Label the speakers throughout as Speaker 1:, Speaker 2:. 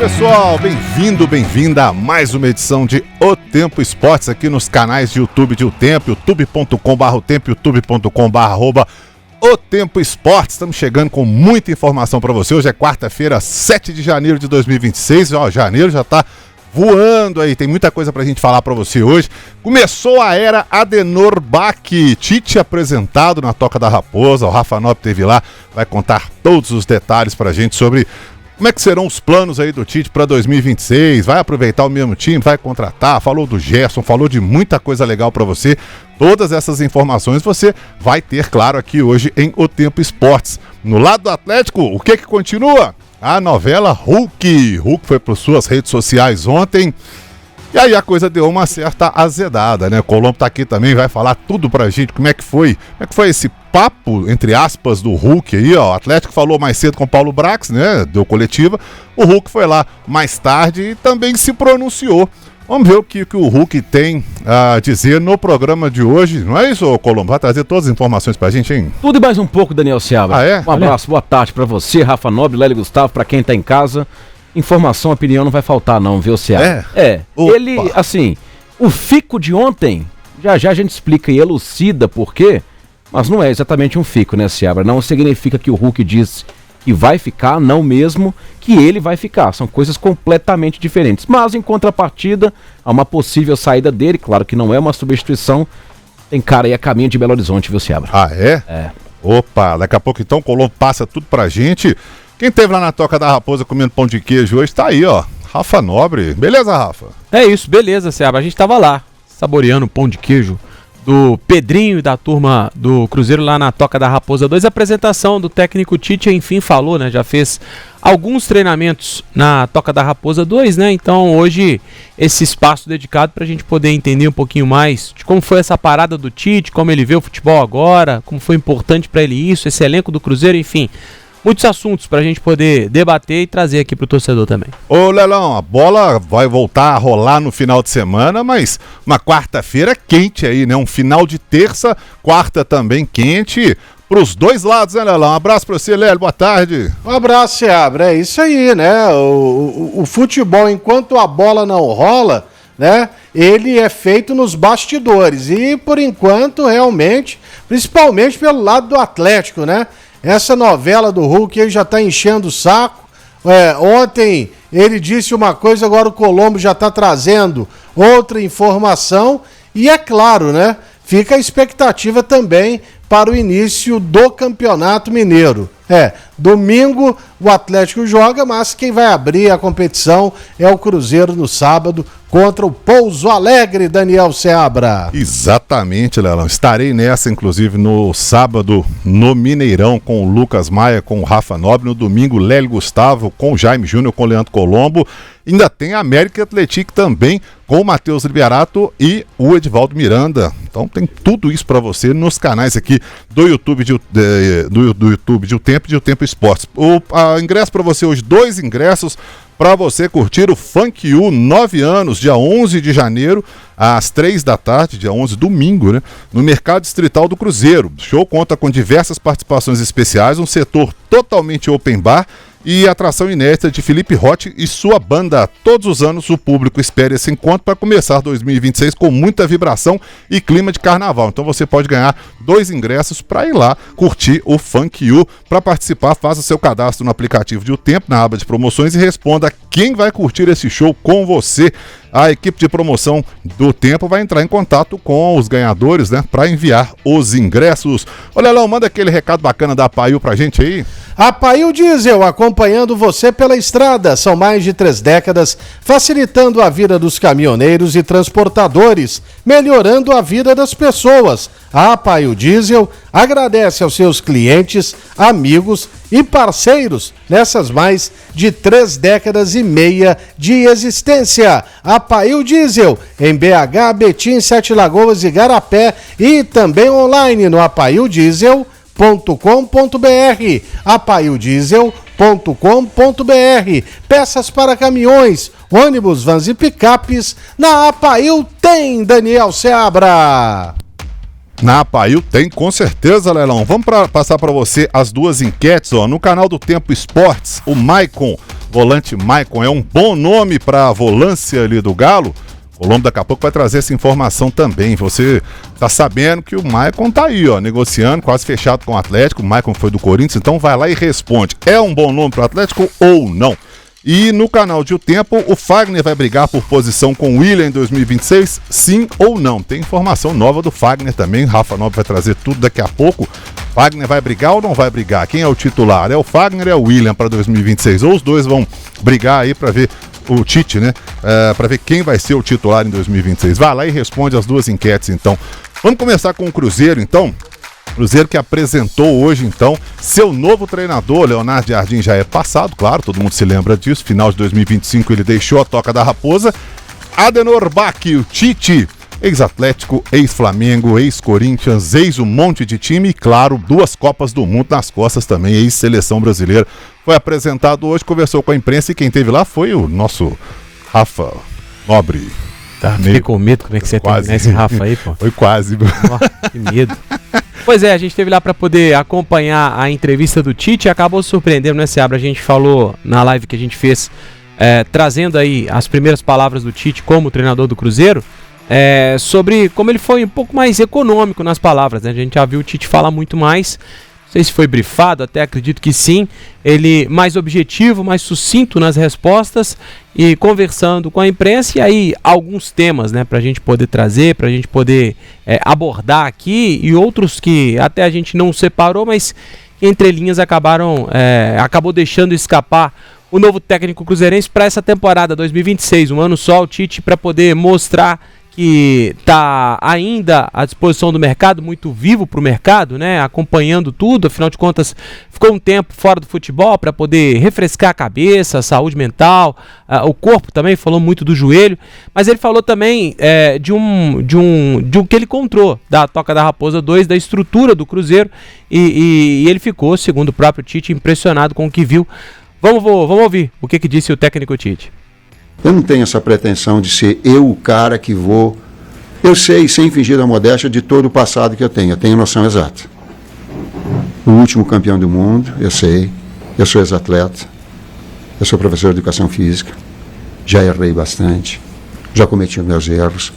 Speaker 1: pessoal, bem-vindo, bem-vinda a mais uma edição de O Tempo Esportes aqui nos canais de YouTube de O Tempo, youtube.com/otempo, youtube.com/O Tempo Esportes. Estamos chegando com muita informação para você. Hoje é quarta-feira, 7 de janeiro de 2026. Janeiro já está voando aí, tem muita coisa pra gente falar pra você hoje. Começou a era Adenor Bach, Tite apresentado na Toca da Raposa, o Rafa Nobre esteve lá, vai contar todos os detalhes pra gente sobre como é que serão os planos aí do Tite pra 2026, vai aproveitar o mesmo time, vai contratar, falou do Gerson, falou de muita coisa legal pra você. Todas essas informações você vai ter, claro, aqui hoje em O Tempo Esportes. No lado do Atlético, o que continua? A novela Hulk. Hulk foi para suas redes sociais ontem e aí a coisa deu uma certa azedada, né? O Colombo tá aqui também, vai falar tudo pra gente, como é que foi esse papo, entre aspas, do Hulk aí, ó. O Atlético falou mais cedo com o Paulo Brax, né? Deu coletiva. O Hulk foi lá mais tarde e também se pronunciou. Vamos ver o que o Hulk tem a dizer no programa de hoje. Não é isso, Colombo? Vai trazer todas as informações pra gente, hein?
Speaker 2: Tudo e mais um pouco, Daniel Seabra.
Speaker 1: Ah, é?
Speaker 2: Um abraço, boa tarde pra você, Rafa Nobre, Lélio Gustavo, pra quem tá em casa. Informação, opinião não vai faltar não, viu, Seabra? Ele, assim, o fico de ontem, já a gente explica e elucida por quê, mas não é exatamente um fico, né, Seabra? Não significa que o Hulk diz que vai ficar, não mesmo que ele vai ficar. São coisas completamente diferentes. Mas, em contrapartida, há uma possível saída dele. Claro que não é uma substituição. Tem cara aí a caminho de Belo Horizonte, viu, Seabra?
Speaker 1: Ah, é?
Speaker 2: É.
Speaker 1: Opa, daqui a pouco então o Colombo passa tudo pra gente. Quem esteve lá na Toca da Raposa comendo pão de queijo hoje tá aí, ó. Rafa Nobre. Beleza, Rafa?
Speaker 3: É isso, beleza, Seabra. A gente tava lá, saboreando o pão de queijo do Pedrinho e da turma do Cruzeiro lá na Toca da Raposa 2. A apresentação do técnico Tite, enfim, falou, né? Já fez alguns treinamentos na Toca da Raposa 2, né? Então hoje esse espaço dedicado pra gente poder entender um pouquinho mais de como foi essa parada do Tite, como ele vê o futebol agora, como foi importante pra ele isso, esse elenco do Cruzeiro, enfim. Muitos assuntos pra gente poder debater e trazer aqui pro torcedor também.
Speaker 1: Ô Lelão, a bola vai voltar a rolar no final de semana, mas uma quarta-feira quente aí, né? Um final de terça, quarta também quente, pros dois lados, né, Lelão? Um abraço pra você, Lélio, boa tarde.
Speaker 4: Um abraço, Seabra, é isso aí, né? O futebol, enquanto a bola não rola, né? Ele é feito nos bastidores e, por enquanto, realmente, principalmente pelo lado do Atlético, né? Essa novela do Hulk aí já tá enchendo o saco. Ontem ele disse uma coisa, agora o Colombo já tá trazendo outra informação. E é claro, né? Fica a expectativa também para o início do Campeonato Mineiro. Domingo o Atlético joga, mas quem vai abrir a competição é o Cruzeiro no sábado contra o Pouso Alegre, Daniel Seabra.
Speaker 1: Exatamente, Lelão. Estarei nessa, inclusive, no sábado no Mineirão com o Lucas Maia, com o Rafa Nobre. No domingo, Lélio Gustavo com o Jaime Júnior, com o Leandro Colombo. Ainda tem a América Atlético também com o Matheus Liberato e o Edivaldo Miranda. Então tem tudo isso para você nos canais aqui do YouTube de O Tempo e de O Tempo Esportes. O ingresso para você hoje, 2 ingressos para você curtir o Funk U 9 anos, dia 11 de janeiro, às 3 da tarde, dia 11, domingo, né? No Mercado Distrital do Cruzeiro. O show conta com diversas participações especiais, um setor totalmente open bar e atração inédita de Felipe Rotti e sua banda. Todos os anos o público espera esse encontro para começar 2026 com muita vibração e clima de carnaval. Então você pode ganhar 2 ingressos para ir lá curtir o Funk U. Para participar, faça seu cadastro no aplicativo de O Tempo, na aba de promoções, e responda quem vai curtir esse show com você. A equipe de promoção do Tempo vai entrar em contato com os ganhadores, né, para enviar os ingressos. Olha lá, manda aquele recado bacana da Apail pra gente aí.
Speaker 4: Apail Diesel, acompanhando você pela estrada. São mais de 3 décadas, facilitando a vida dos caminhoneiros e transportadores, melhorando a vida das pessoas. A Apail Diesel agradece aos seus clientes, amigos e parceiros nessas mais de 3 décadas e meia de existência. Apail Diesel, em BH, Betim, 7 Lagoas e Garapé, e também online no apaildiesel.com.br, apaildiesel.com.br. Peças para caminhões, ônibus, vans e picapes, na Apail tem, Daniel Seabra.
Speaker 1: Na Apail tem, com certeza, Lelão. Vamos passar para você as 2 enquetes, ó. No canal do Tempo Esportes, o Maicon volante Maicon é um bom nome para a volância ali do Galo? O Colombo daqui a pouco vai trazer essa informação também. Você tá sabendo que o Maicon tá aí, ó, negociando, quase fechado com o Atlético. O Maicon foi do Corinthians, então vai lá e responde. É um bom nome para o Atlético ou não? E no canal de O Tempo, o Fagner vai brigar por posição com o William em 2026? Sim ou não? Tem informação nova do Fagner também. Rafa Nobre vai trazer tudo daqui a pouco. Fagner vai brigar ou não vai brigar? Quem é o titular? É o Fagner ou é o William para 2026? Ou os dois vão brigar aí para ver o Tite, né? Para ver quem vai ser o titular em 2026. Vai lá e responde as duas enquetes, então. Vamos começar com o Cruzeiro, então. Cruzeiro que apresentou hoje, então, seu novo treinador. Leonardo Jardim já é passado, claro, todo mundo se lembra disso. Final de 2025 ele deixou a Toca da Raposa. Adenor Bach, o Tite, ex-Atlético, ex-Flamengo, ex-Corinthians, ex-um monte de time e, claro, 2 Copas do Mundo nas costas também, ex-seleção brasileira. Foi apresentado hoje, conversou com a imprensa e quem esteve lá foi o nosso Rafa Nobre.
Speaker 3: Tá, fiquei com medo, como é que você
Speaker 1: quase
Speaker 3: tem esse Rafa aí, pô?
Speaker 1: Foi quase.
Speaker 3: Oh, que medo. Pois é, a gente esteve lá para poder acompanhar a entrevista do Tite e acabou surpreendendo, né, Seabra? A gente falou na live que a gente fez, trazendo aí as primeiras palavras do Tite como treinador do Cruzeiro, sobre como ele foi um pouco mais econômico nas palavras, né? A gente já viu o Tite falar muito mais. Não sei se foi brifado, até acredito que sim. Ele mais objetivo, mais sucinto nas respostas e conversando com a imprensa. E aí alguns temas, né, pra gente poder trazer, pra gente poder abordar aqui, e outros que até a gente não separou, mas entre linhas acabou deixando escapar o novo técnico cruzeirense para essa temporada 2026. Um ano só o Tite para poder mostrar que está ainda à disposição do mercado, muito vivo para o mercado, né? Acompanhando tudo, afinal de contas ficou um tempo fora do futebol para poder refrescar a cabeça, a saúde mental, o corpo também, falou muito do joelho, mas ele falou também de um que ele encontrou da Toca da Raposa 2, da estrutura do Cruzeiro, e ele ficou, segundo o próprio Tite, impressionado com o que viu. Vamos ouvir o que disse o técnico Tite.
Speaker 5: Eu não tenho essa pretensão de ser eu o cara que vou... Eu sei, sem fingir a modéstia, de todo o passado que eu tenho noção exata. O último campeão do mundo, eu sei, eu sou ex-atleta, eu sou professor de educação física, já errei bastante, já cometi os meus erros.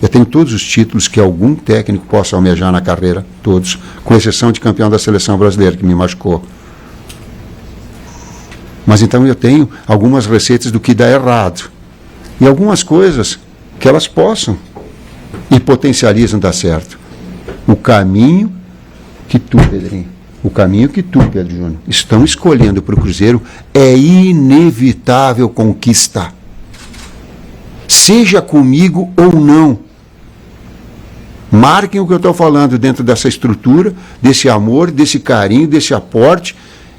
Speaker 5: Eu tenho todos os títulos que algum técnico possa almejar na carreira, todos, com exceção de campeão da seleção brasileira, que me machucou. Mas então eu tenho algumas receitas do que dá errado. E algumas coisas que elas possam e potencializam dar certo. O caminho que tu, Pedrinho, Pedro Júnior, estão escolhendo para o Cruzeiro é inevitável conquista. Seja comigo ou não. Marquem o que eu estou falando dentro dessa estrutura, desse amor, desse carinho, desse aporte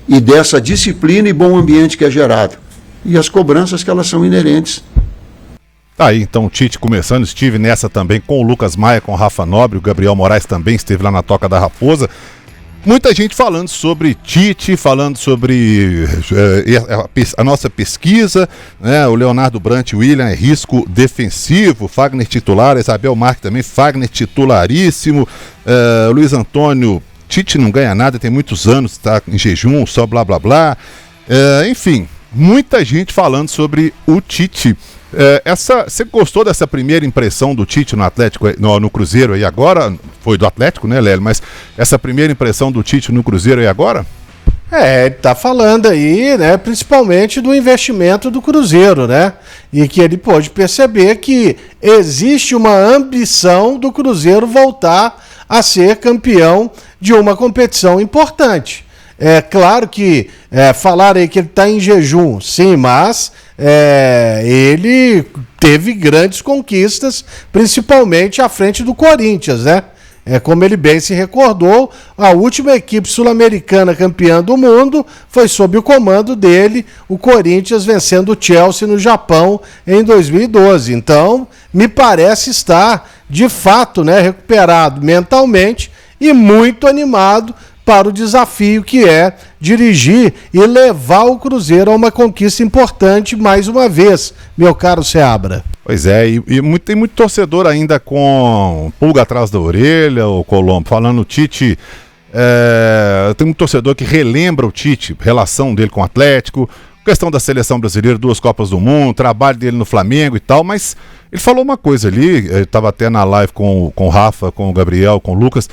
Speaker 5: e dessa disciplina e bom ambiente que é gerado. E as cobranças que elas são inerentes.
Speaker 1: Tá aí, então, o Tite começando, estive nessa também com o Lucas Maia, com o Rafa Nobre, o Gabriel Moraes também esteve lá na Toca da Raposa. Muita gente falando sobre Tite, falando sobre a nossa pesquisa, né? O Leonardo Brant, William é risco defensivo, Fagner titular, Isabel Marques também, Fagner titularíssimo, Luiz Antônio, Tite não ganha nada, tem muitos anos, está em jejum, só blá blá blá. Enfim, muita gente falando sobre o Tite. Você gostou dessa primeira impressão do Tite no Atlético, no Cruzeiro aí agora? Foi do Atlético, né, Lélio? Mas essa primeira impressão do Tite no Cruzeiro aí agora?
Speaker 4: Ele tá falando aí, né, principalmente do investimento do Cruzeiro, né? E que ele pôde perceber que existe uma ambição do Cruzeiro voltar a ser campeão de uma competição importante. É claro que falar aí que ele está em jejum, sim, mas ele teve grandes conquistas, principalmente à frente do Corinthians, né? Como ele bem se recordou, a última equipe sul-americana campeã do mundo foi sob o comando dele, o Corinthians vencendo o Chelsea no Japão em 2012. Então, me parece estar, de fato, né, recuperado mentalmente e muito animado para o desafio que é dirigir e levar o Cruzeiro a uma conquista importante mais uma vez, meu caro Seabra.
Speaker 1: Pois é, e tem muito torcedor ainda com pulga atrás da orelha, o Colombo, falando o Tite, tem muito torcedor que relembra o Tite, relação dele com o Atlético, questão da seleção brasileira, 2 Copas do Mundo, trabalho dele no Flamengo e tal, mas ele falou uma coisa ali, eu estava até na live com o Rafa, com o Gabriel, com o Lucas,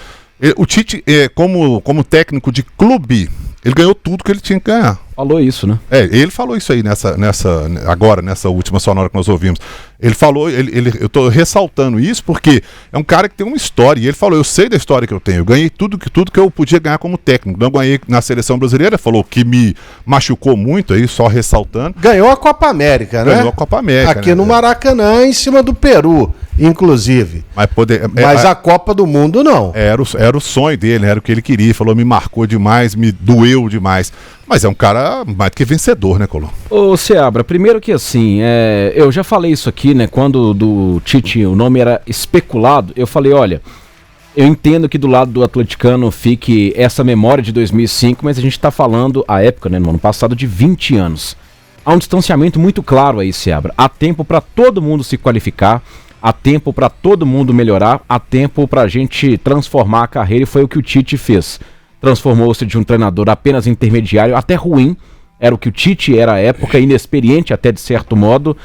Speaker 1: o Tite, como técnico de clube, ele ganhou tudo que ele tinha que ganhar.
Speaker 2: Falou isso, né?
Speaker 1: Ele falou isso aí nessa última sonora que nós ouvimos. Ele falou, eu tô ressaltando isso porque é um cara que tem uma história, e ele falou, eu sei da história que eu tenho, eu ganhei tudo que eu podia ganhar como técnico, não ganhei na seleção brasileira, falou que me machucou muito aí, só ressaltando.
Speaker 4: Ganhou a Copa América, né?
Speaker 1: Ganhou a Copa América.
Speaker 4: Aqui no Maracanã, em cima do Peru, inclusive. Mas a Copa do Mundo não.
Speaker 1: Era o sonho dele, era o que ele queria, falou, me marcou demais, me doeu demais. Mas é um cara mais do que vencedor, né, Colombo?
Speaker 2: Ô, Seabra, primeiro que assim, eu já falei isso aqui, né, quando do Tite o nome era especulado, eu falei, olha, eu entendo que do lado do atleticano fique essa memória de 2005, mas a gente tá falando, a época, né, no ano passado, de 20 anos. Há um distanciamento muito claro aí, Seabra. Há tempo para todo mundo se qualificar, há tempo para todo mundo melhorar, há tempo pra gente transformar a carreira, e foi o que o Tite fez. Transformou-se de um treinador apenas intermediário, até ruim, era o que o Tite era à época, inexperiente até de certo modo,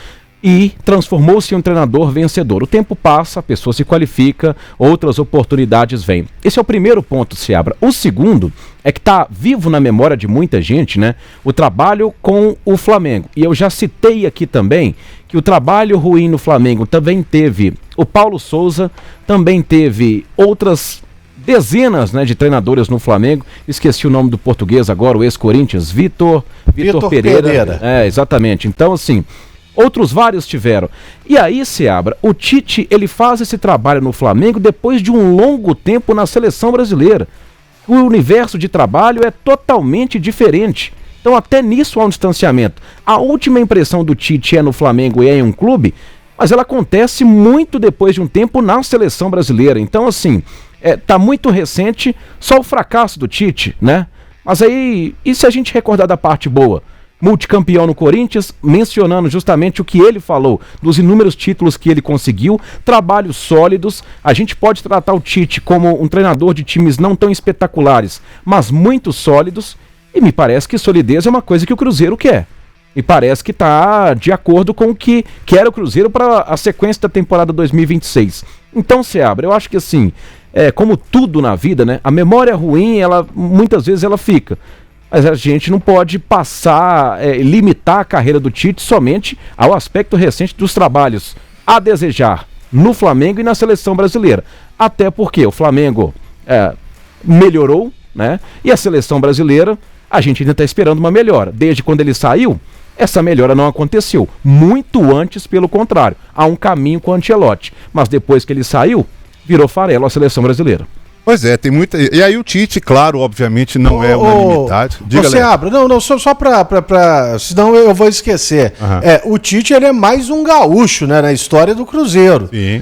Speaker 2: e transformou-se em um treinador vencedor. O tempo passa, a pessoa se qualifica, outras oportunidades vêm. Esse é o primeiro ponto, Seabra. O segundo é que está vivo na memória de muita gente, né, o trabalho com o Flamengo. E eu já citei aqui também que o trabalho ruim no Flamengo também teve o Paulo Souza, também teve outras dezenas, né, de treinadores no Flamengo. Esqueci o nome do português agora, o ex-Corinthians, Vitor Pereira. Exatamente. Então, assim, outros vários tiveram. E aí, Seabra, o Tite, ele faz esse trabalho no Flamengo depois de um longo tempo na seleção brasileira. O universo de trabalho é totalmente diferente. Então, até nisso há um distanciamento. A última impressão do Tite é no Flamengo e é em um clube, mas ela acontece muito depois de um tempo na seleção brasileira. Então, assim, tá muito recente, só o fracasso do Tite, né? Mas aí, e se a gente recordar da parte boa? Multicampeão no Corinthians, mencionando justamente o que ele falou, dos inúmeros títulos que ele conseguiu, trabalhos sólidos. A gente pode tratar o Tite como um treinador de times não tão espetaculares, mas muito sólidos, e me parece que solidez é uma coisa que o Cruzeiro quer. E parece que está de acordo com o que quer o Cruzeiro para a sequência da temporada 2026. Então, Seabra, eu acho que assim, como tudo na vida, né, a memória ruim, muitas vezes ela fica. Mas a gente não pode limitar a carreira do Tite somente ao aspecto recente dos trabalhos a desejar no Flamengo e na seleção brasileira. Até porque o Flamengo melhorou, né? E a seleção brasileira, a gente ainda está esperando uma melhora. Desde quando ele saiu, essa melhora não aconteceu. Muito antes, pelo contrário. Há um caminho com o Ancelotti. Mas depois que ele saiu, virou farelo a seleção brasileira.
Speaker 1: Pois é, tem muita... E aí o Tite, claro, obviamente não é unanimidade.
Speaker 4: Diga, você abre. Não, só pra... Senão eu vou esquecer. Uhum. O Tite, ele é mais um gaúcho, né, na história do Cruzeiro.
Speaker 1: Sim.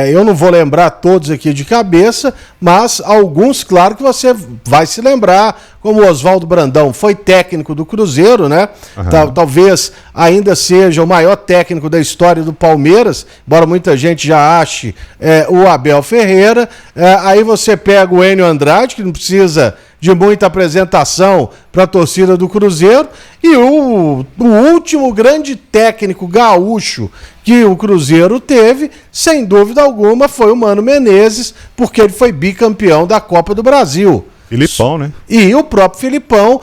Speaker 4: Eu não vou lembrar todos aqui de cabeça, mas alguns, claro que você vai se lembrar, como o Oswaldo Brandão foi técnico do Cruzeiro, né? Uhum. Talvez ainda seja o maior técnico da história do Palmeiras, embora muita gente já ache o Abel Ferreira. Aí você pega o Enio Andrade, que não precisa de muita apresentação para a torcida do Cruzeiro, e o último grande técnico gaúcho que o Cruzeiro teve, sem dúvida alguma, foi o Mano Menezes, porque ele foi bicampeão da Copa do Brasil.
Speaker 1: Filipão, né?
Speaker 4: E o próprio Filipão,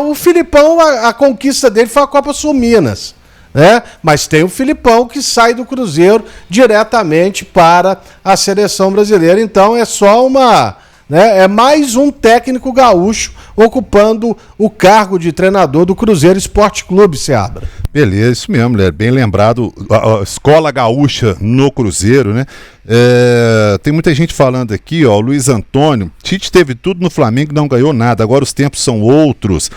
Speaker 4: o Filipão, a conquista dele foi a Copa Sul Minas, né? Mas tem o Filipão que sai do Cruzeiro diretamente para a seleção brasileira, então é só é mais um técnico gaúcho ocupando o cargo de treinador do Cruzeiro Esporte Clube, Seabra.
Speaker 1: Beleza, isso mesmo, bem lembrado, a escola gaúcha no Cruzeiro, né? Tem muita gente falando aqui, ó, o Luiz Antônio, Tite teve tudo no Flamengo e não ganhou nada, agora os tempos são outros.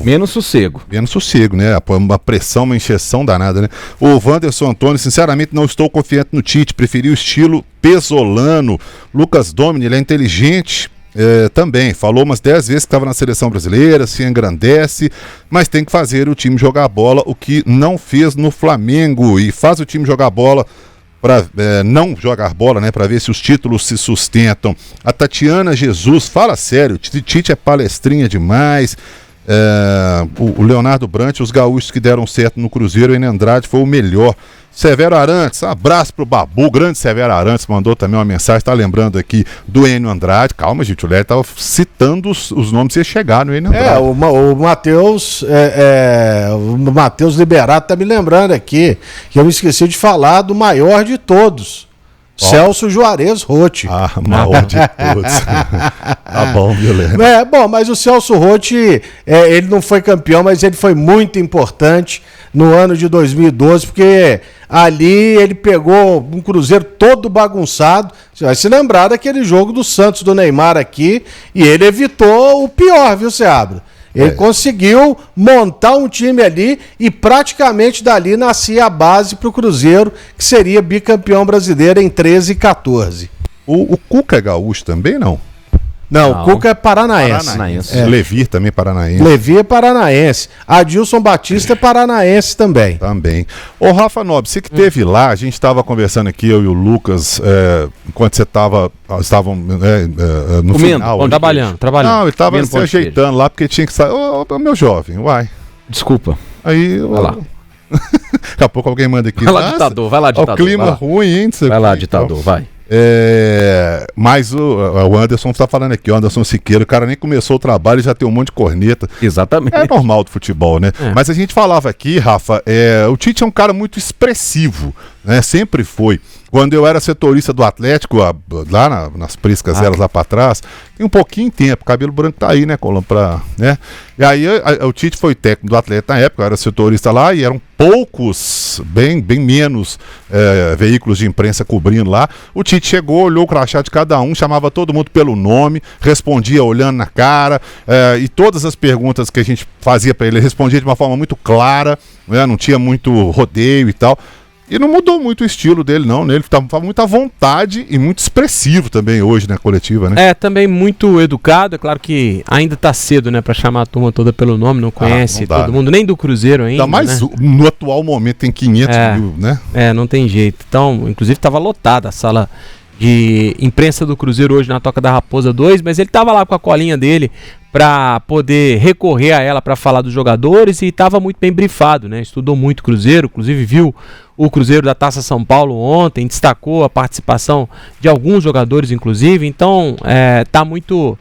Speaker 2: Menos sossego.
Speaker 1: Menos sossego, né? Uma pressão, uma encheção danada, né? O Wanderson Antônio, sinceramente não estou confiante no Tite, preferi o estilo pesolano. Lucas Domini, ele é inteligente, também, falou umas 10 vezes que estava na seleção brasileira, se engrandece, mas tem que fazer o time jogar bola, o que não fez no Flamengo, e faz o time jogar bola para não jogar bola, né, para ver se os títulos se sustentam. A Tatiana Jesus, fala sério, Tite é palestrinha demais. O Leonardo Brant, os gaúchos que deram certo no Cruzeiro, o Enio Andrade foi o melhor. Severo Arantes, abraço pro Babu, grande Severo Arantes, mandou também uma mensagem, tá lembrando aqui do Enio Andrade. Calma, gente, o Léo tava citando os nomes que ia chegar no Enio Andrade.
Speaker 4: O Matheus Liberato tá me lembrando aqui, que eu me esqueci de falar do maior de todos. Celso Juarez Rotti.
Speaker 1: Maior de todos. Tá bom, viu,
Speaker 4: Bom, mas o Celso Rotti, ele não foi campeão, mas ele foi muito importante no ano de 2012, porque ali ele pegou um Cruzeiro todo bagunçado. Você vai se lembrar daquele jogo do Santos, do Neymar aqui, e ele evitou o pior, viu, Seabra? Ele conseguiu montar um time ali e praticamente dali nascia a base para o Cruzeiro, que seria bicampeão brasileiro em 13 e 14.
Speaker 1: O Cuca é gaúcho também, não?
Speaker 4: Não, o Cuca é paranaense.
Speaker 1: Levir também é paranaense.
Speaker 4: Levir é paranaense. Adilson Batista é paranaense também.
Speaker 1: Também. Ô, Rafa Nobre, você que esteve lá, a gente estava conversando aqui, eu e o Lucas, enquanto você estavam no
Speaker 3: comendo,
Speaker 1: final.
Speaker 3: Trabalhando.
Speaker 1: Não, ele estava se ajeitando lá, porque tinha que sair. Ô, meu jovem, uai.
Speaker 3: Desculpa.
Speaker 1: Aí,
Speaker 3: vai lá.
Speaker 1: Daqui a pouco alguém manda aqui.
Speaker 3: Vai lá, ditador, vai lá, ditador.
Speaker 1: O clima ruim, hein?
Speaker 3: Vai lá, ditador, vai.
Speaker 1: Mas o Anderson está falando aqui, o Anderson Siqueira, o cara nem começou o trabalho e já tem um monte de corneta.
Speaker 2: Exatamente.
Speaker 1: É normal do futebol, né? Mas a gente falava aqui, Rafa, o Tite é um cara muito expressivo, né? Sempre foi. Quando eu era setorista do Atlético, lá nas Priscas Elas lá pra trás, tem um pouquinho de tempo, o cabelo branco tá aí, né, Colombo, né? E aí o Tite foi técnico do Atlético na época, eu era setorista lá e eram poucos, bem menos veículos de imprensa cobrindo lá. O Tite chegou, olhou o crachá de cada um, chamava todo mundo pelo nome, respondia olhando na cara, e todas as perguntas que a gente fazia para ele respondia de uma forma muito clara, né? Não tinha muito rodeio e tal. E não mudou muito o estilo dele, não, né? Ele estava muito à vontade e muito expressivo também hoje, né, coletiva, né?
Speaker 3: Também muito educado, é claro que ainda tá cedo, né, pra chamar a turma toda pelo nome, não conhece todo mundo, nem do Cruzeiro ainda,
Speaker 1: mas né? No atual momento tem 500 mil, né?
Speaker 3: Não tem jeito. Então, inclusive estava lotada a sala de imprensa do Cruzeiro hoje na Toca da Raposa 2, mas ele estava lá com a colinha dele para poder recorrer a ela para falar dos jogadores e estava muito bem brifado, né? Estudou muito o Cruzeiro, inclusive viu o Cruzeiro da Taça São Paulo ontem, destacou a participação de alguns jogadores, inclusive, então tá muito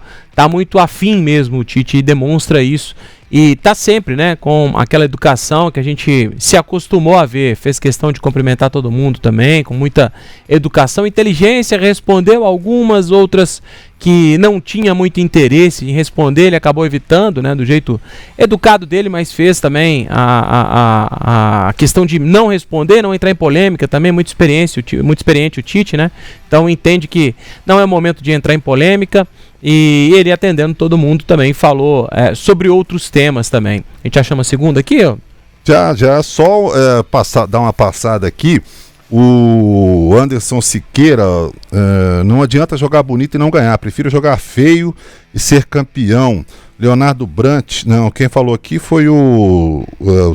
Speaker 3: afim mesmo o Tite e demonstra isso. E tá sempre, né, com aquela educação que a gente se acostumou a ver, fez questão de cumprimentar todo mundo também, com muita educação e inteligência, respondeu algumas, outras que não tinha muito interesse em responder, ele acabou evitando, né, do jeito educado dele, mas fez também a questão de não responder, não entrar em polêmica, também muito experiente o Tite, né, então entende que não é momento de entrar em polêmica. E ele atendendo todo mundo também falou sobre outros temas também. A gente já chama a segunda aqui, ó?
Speaker 1: Já só dar uma passada aqui. O Anderson Siqueira, não adianta jogar bonito e não ganhar, prefiro jogar feio e ser campeão. Leonardo Brant, não, quem falou aqui foi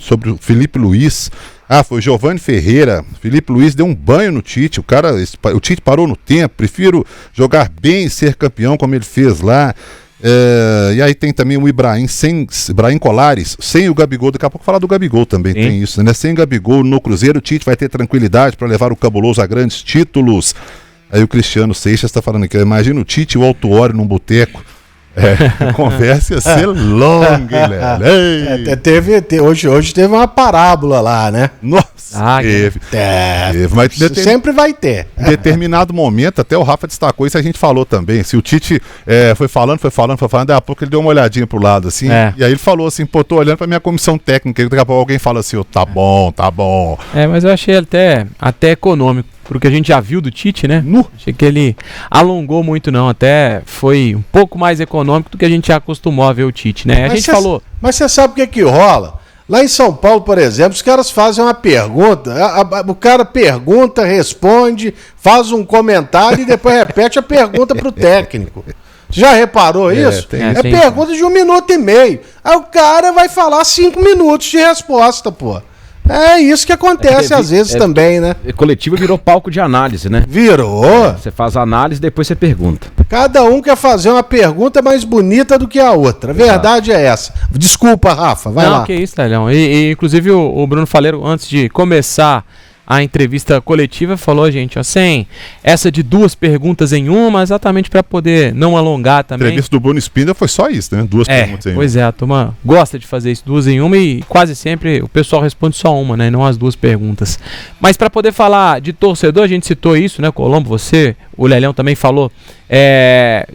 Speaker 1: sobre o Felipe Luiz. Foi Giovanni Ferreira. Felipe Luiz deu um banho no Tite. O Tite parou no tempo. Prefiro jogar bem e ser campeão, como ele fez lá. E aí tem também o Ibrahim Colares, sem o Gabigol. Daqui a pouco falar do Gabigol também. Sim. Tem isso, né? Sem o Gabigol no Cruzeiro, o Tite vai ter tranquilidade para levar o cabuloso a grandes títulos. Aí o Cristiano Seixas está falando aqui. Imagina o Tite e o Autuori num boteco. Conversa ia ser longa, hein,
Speaker 4: hoje teve uma parábola lá, né?
Speaker 1: Nossa, teve.
Speaker 4: Mas sempre vai ter.
Speaker 1: Em determinado momento, até o Rafa destacou isso, a gente falou também. Se o Tite foi falando, daí a pouco ele deu uma olhadinha pro lado, assim, e aí ele falou assim, tô olhando pra minha comissão técnica, daqui a pouco alguém fala assim, tá bom.
Speaker 3: Mas eu achei até econômico. Porque a gente já viu do Tite, né? Achei que ele alongou muito não, até foi um pouco mais econômico do que a gente já acostumou a ver o Tite, né?
Speaker 4: Mas você sabe o que rola? Lá em São Paulo, por exemplo, os caras fazem uma pergunta, o cara pergunta, responde, faz um comentário e depois repete a pergunta pro técnico. Já reparou isso? Pergunta de 1 minuto e meio. Aí o cara vai falar 5 minutos de resposta, pô. É isso que acontece às vezes também, né?
Speaker 2: Coletiva virou palco de análise, né?
Speaker 4: Virou.
Speaker 2: Você faz a análise e depois você pergunta.
Speaker 4: Cada um quer fazer uma pergunta mais bonita do que a outra. A verdade é essa. Desculpa, Rafa, vai lá.
Speaker 3: Não, que isso, Thalhão. E inclusive o Bruno Faleiro, antes de começar a entrevista coletiva, falou, gente, ó, sem essa de 2 perguntas em uma, exatamente para poder não alongar também.
Speaker 1: A entrevista do Bruno Spindler foi só isso, né? 2 perguntas em uma.
Speaker 3: Pois é, a turma gosta de fazer isso, 2 em uma, e quase sempre o pessoal responde só uma, né? Não as 2 perguntas. Mas para poder falar de torcedor, a gente citou isso, né, Colombo? Você, o Lelhão também falou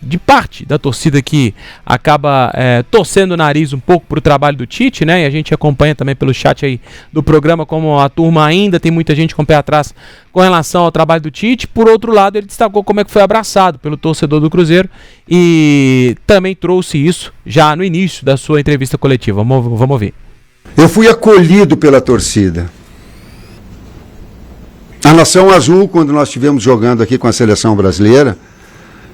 Speaker 3: de parte da torcida que acaba torcendo o nariz um pouco pro trabalho do Tite, né? E a gente acompanha também pelo chat aí do programa como a turma ainda tem muita gente com o pé atrás com relação ao trabalho do Tite. Por outro lado, ele destacou como é que foi abraçado pelo torcedor do Cruzeiro e também trouxe isso já no início da sua entrevista coletiva. Vamos ouvir.
Speaker 5: Eu fui acolhido pela torcida. A Nação Azul, quando nós estivemos jogando aqui com a seleção brasileira,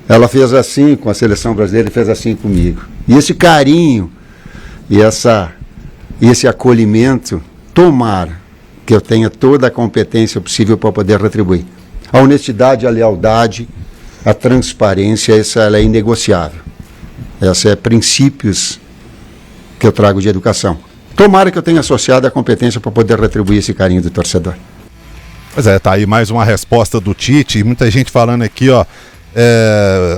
Speaker 5: ela fez assim com a seleção brasileira e fez assim comigo. E esse carinho e esse acolhimento, tomara que eu tenha toda a competência possível para poder retribuir. A honestidade, a lealdade, a transparência, ela é inegociável. Essa é princípios que eu trago de educação. Tomara que eu tenha associado a competência para poder retribuir esse carinho do torcedor.
Speaker 1: Pois é, tá aí mais uma resposta do Tite, muita gente falando aqui, ó.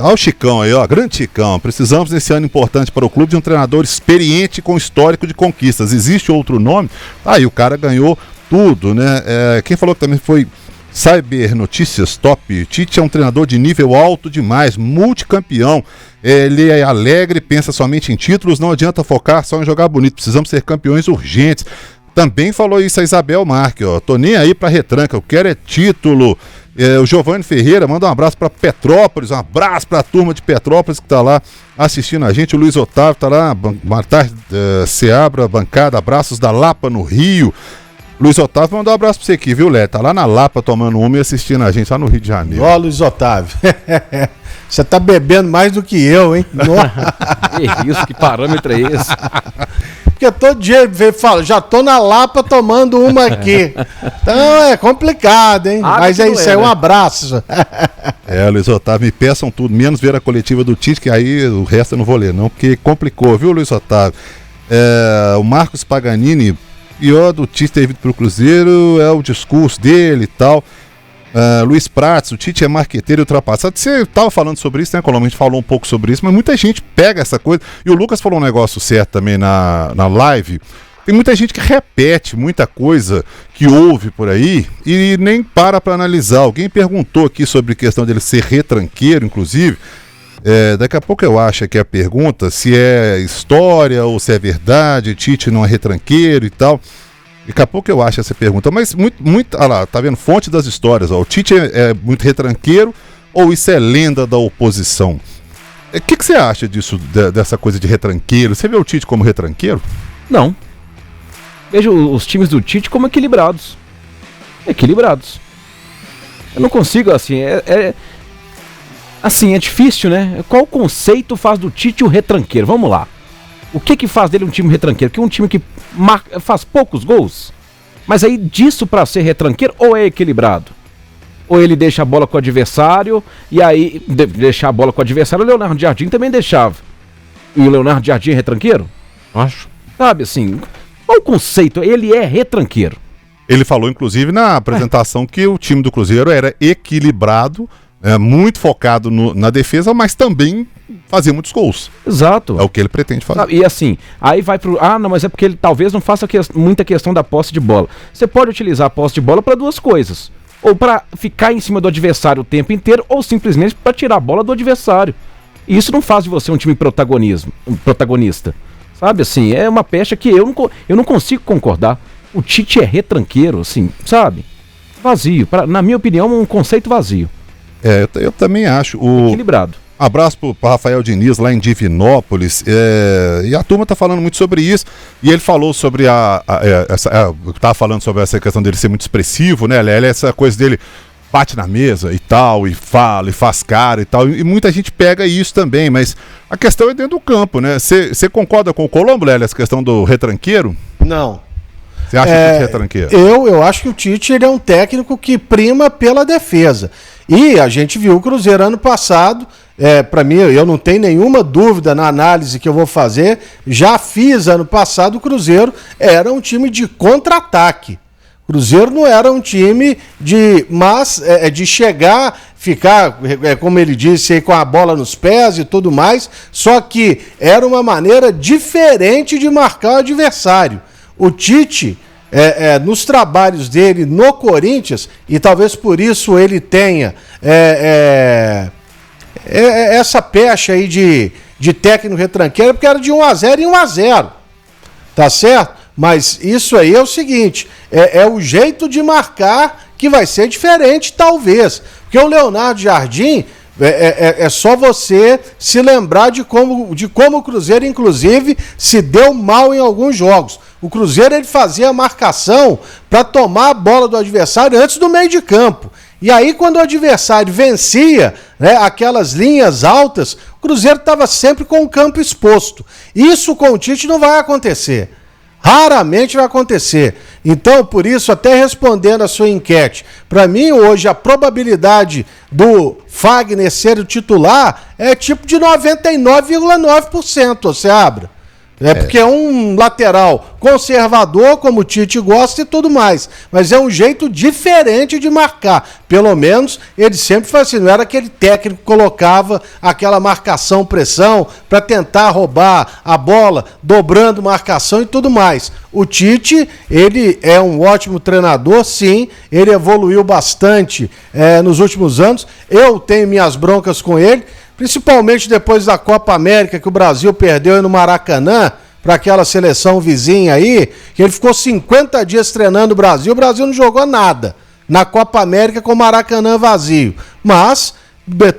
Speaker 1: Olha o Chicão aí, ó, grande Chicão. Precisamos nesse ano importante para o clube de um treinador experiente com histórico de conquistas. Existe outro nome? Aí o cara ganhou tudo, né? Quem falou que também foi Cyber Notícias Top. Tite é um treinador de nível alto demais, multicampeão. Ele é alegre, pensa somente em títulos, não adianta focar só em jogar bonito. Precisamos ser campeões urgentes. Também falou isso a Isabel Marque, ó. Tô nem aí pra retranca, eu quero é título. O Giovanni Ferreira manda um abraço pra Petrópolis, um abraço pra turma de Petrópolis que tá lá assistindo a gente. O Luiz Otávio tá lá, Seabra, bancada, abraços da Lapa no Rio. Luiz Otávio mandou um abraço pra você aqui, viu, Lé? Tá lá na Lapa tomando uma e assistindo a gente lá no Rio de Janeiro.
Speaker 4: Ó, Luiz Otávio. Você tá bebendo mais do que eu, hein?
Speaker 2: Que isso, que parâmetro é esse?
Speaker 4: Porque todo dia fala, já tô na Lapa tomando uma aqui. Então é complicado, hein? Mas é isso aí, um abraço.
Speaker 1: Luiz Otávio, me peçam tudo, menos ver a coletiva do Tite, que aí o resto eu não vou ler, não, porque complicou, viu, Luiz Otávio? O Marcos Paganini, pior do Tite ter vindo pro Cruzeiro é o discurso dele e tal. Luiz Prates, o Tite é marqueteiro e ultrapassado. Você estava falando sobre isso, né, Colombo? A gente falou um pouco sobre isso, mas muita gente pega essa coisa. E o Lucas falou um negócio certo também na live. Tem muita gente que repete muita coisa que ouve por aí e nem para analisar. Alguém perguntou aqui sobre a questão dele ser retranqueiro, inclusive. Daqui a pouco eu acho que a pergunta se é história ou se é verdade, Tite não é retranqueiro e tal. Daqui a pouco eu acho essa pergunta, mas muito, olha lá, tá vendo? Fonte das histórias, ó. O Tite é muito retranqueiro ou isso é lenda da oposição? O que você acha disso, dessa coisa de retranqueiro? Você vê o Tite como retranqueiro?
Speaker 2: Não. Vejo os times do Tite como equilibrados. Equilibrados. Eu não consigo, assim, assim, é difícil, né? Qual conceito faz do Tite o retranqueiro? Vamos lá. O que faz dele um time retranqueiro? Que é um time que faz poucos gols? Mas aí disso pra ser retranqueiro ou é equilibrado? Ou ele deixa a bola com o adversário e aí deixar a bola com o adversário, o Leonardo Jardim também deixava. E o Leonardo Jardim é retranqueiro?
Speaker 3: Acho.
Speaker 2: Sabe assim, qual o conceito? Ele é retranqueiro.
Speaker 1: Ele falou inclusive na apresentação que o time do Cruzeiro era equilibrado, muito focado na defesa, mas também fazia muitos gols.
Speaker 2: Exato.
Speaker 1: É o que ele pretende fazer.
Speaker 2: E assim, aí vai pro... não, mas é porque ele talvez não faça muita questão da posse de bola. Você pode utilizar a posse de bola para duas coisas. Ou para ficar em cima do adversário o tempo inteiro, ou simplesmente para tirar a bola do adversário. E isso não faz de você um time protagonista. Sabe assim, é uma pecha que eu não consigo concordar. O Tite é retranqueiro, assim, sabe? Vazio. Na minha opinião, um conceito vazio.
Speaker 1: Eu também acho.
Speaker 2: Equilibrado.
Speaker 1: Abraço para Rafael Diniz lá em Divinópolis, e a turma tá falando muito sobre isso, e ele falou sobre tava falando sobre essa questão dele ser muito expressivo, né, essa coisa dele bate na mesa e tal, e fala, e faz cara e tal, e muita gente pega isso também, mas a questão é dentro do campo, né? Você concorda com o Colombo, Lélia, essa questão do retranqueiro?
Speaker 4: Não.
Speaker 1: Você acha que o Tite é retranqueiro?
Speaker 4: Eu acho que o Tite ele é um técnico que prima pela defesa. E a gente viu o Cruzeiro ano passado para mim, eu não tenho nenhuma dúvida na análise que eu vou fazer, já fiz ano passado, o Cruzeiro era um time de contra-ataque. O Cruzeiro não era um time de chegar, ficar, como ele disse, aí, com a bola nos pés e tudo mais, só que era uma maneira diferente de marcar o adversário. O Tite, nos trabalhos dele no Corinthians, e talvez por isso ele tenha essa pecha aí de técnico retranqueiro, porque era de 1-0 em 1-0, tá certo? Mas isso aí é o seguinte, é o jeito de marcar que vai ser diferente, talvez. Porque o Leonardo Jardim, é só você se lembrar de como o Cruzeiro, inclusive, se deu mal em alguns jogos. O Cruzeiro, ele fazia a marcação para tomar a bola do adversário antes do meio de campo. E aí, quando o adversário vencia, né, aquelas linhas altas, o Cruzeiro estava sempre com o campo exposto. Isso com o Tite não vai acontecer. Raramente vai acontecer. Então, por isso, até respondendo a sua enquete, para mim hoje a probabilidade do Fagner ser o titular é tipo de 99,9%, você abre. Porque é um lateral conservador, como o Tite gosta e tudo mais. Mas é um jeito diferente de marcar. Pelo menos ele sempre foi assim. Não era aquele técnico que colocava aquela marcação, pressão, para tentar roubar a bola, dobrando marcação e tudo mais. O Tite, ele é um ótimo treinador, sim. Ele evoluiu bastante nos últimos anos. Eu tenho minhas broncas com ele. Principalmente depois da Copa América, que o Brasil perdeu no Maracanã, para aquela seleção vizinha aí, que ele ficou 50 dias treinando o Brasil não jogou nada na Copa América com o Maracanã vazio. Mas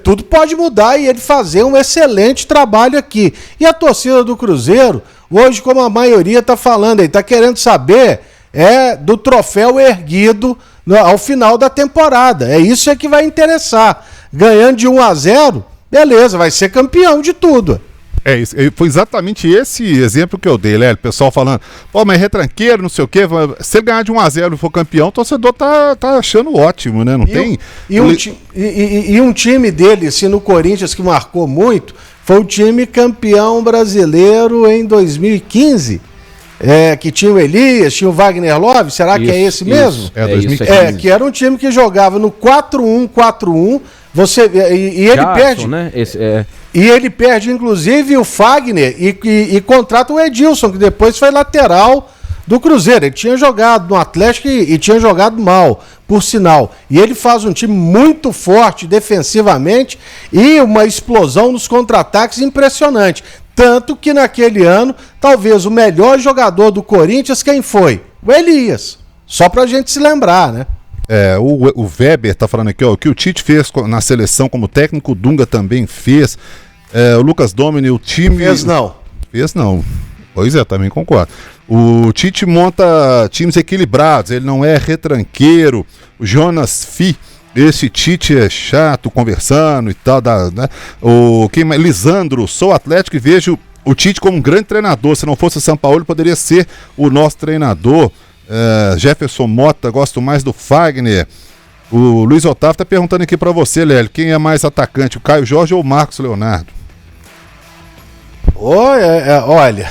Speaker 4: tudo pode mudar e ele fazer um excelente trabalho aqui. E a torcida do Cruzeiro, hoje, como a maioria está falando aí, está querendo saber do troféu erguido ao final da temporada. É isso que vai interessar. Ganhando de 1-0... beleza, vai ser campeão de tudo.
Speaker 1: Foi exatamente esse exemplo que eu dei, Lélio. O pessoal falando, pô, mas é retranqueiro, não sei o quê. Se ele ganhar de 1-0 e for campeão, o torcedor tá achando ótimo, né? Não tem...
Speaker 4: Um time dele, assim, no Corinthians, que marcou muito, foi o time campeão brasileiro em 2015. Que tinha o Elias, tinha o Wagner Love, será que é esse mesmo?
Speaker 1: 2015.
Speaker 4: Que era um time que jogava no 4-1-4-1, e ele
Speaker 2: Jackson,
Speaker 4: perde,
Speaker 2: né?
Speaker 4: E ele perde inclusive o Fagner e contrata o Edilson, que depois foi lateral do Cruzeiro. Ele tinha jogado no Atlético e tinha jogado mal, por sinal. E ele faz um time muito forte defensivamente e uma explosão nos contra-ataques impressionante. Tanto que naquele ano, talvez o melhor jogador do Corinthians, quem foi? O Elias. Só pra gente se lembrar, né?
Speaker 1: O Weber tá falando aqui, ó, o que o Tite fez na seleção como técnico, o Dunga também fez. O Lucas Domini, o time...
Speaker 4: Fez não.
Speaker 1: Pois é, também concordo. O Tite monta times equilibrados, ele não é retranqueiro. O Jonas Fi, esse Tite é chato, conversando e tal. Né? Lisandro, sou Atlético e vejo o Tite como um grande treinador. Se não fosse o São Paulo, ele poderia ser o nosso treinador. Jefferson Mota, gosto mais do Fagner. O Luiz Otávio está perguntando aqui para você, Lélio, quem é mais atacante, o Caio Jorge ou o Marcos Leonardo?
Speaker 4: Olha,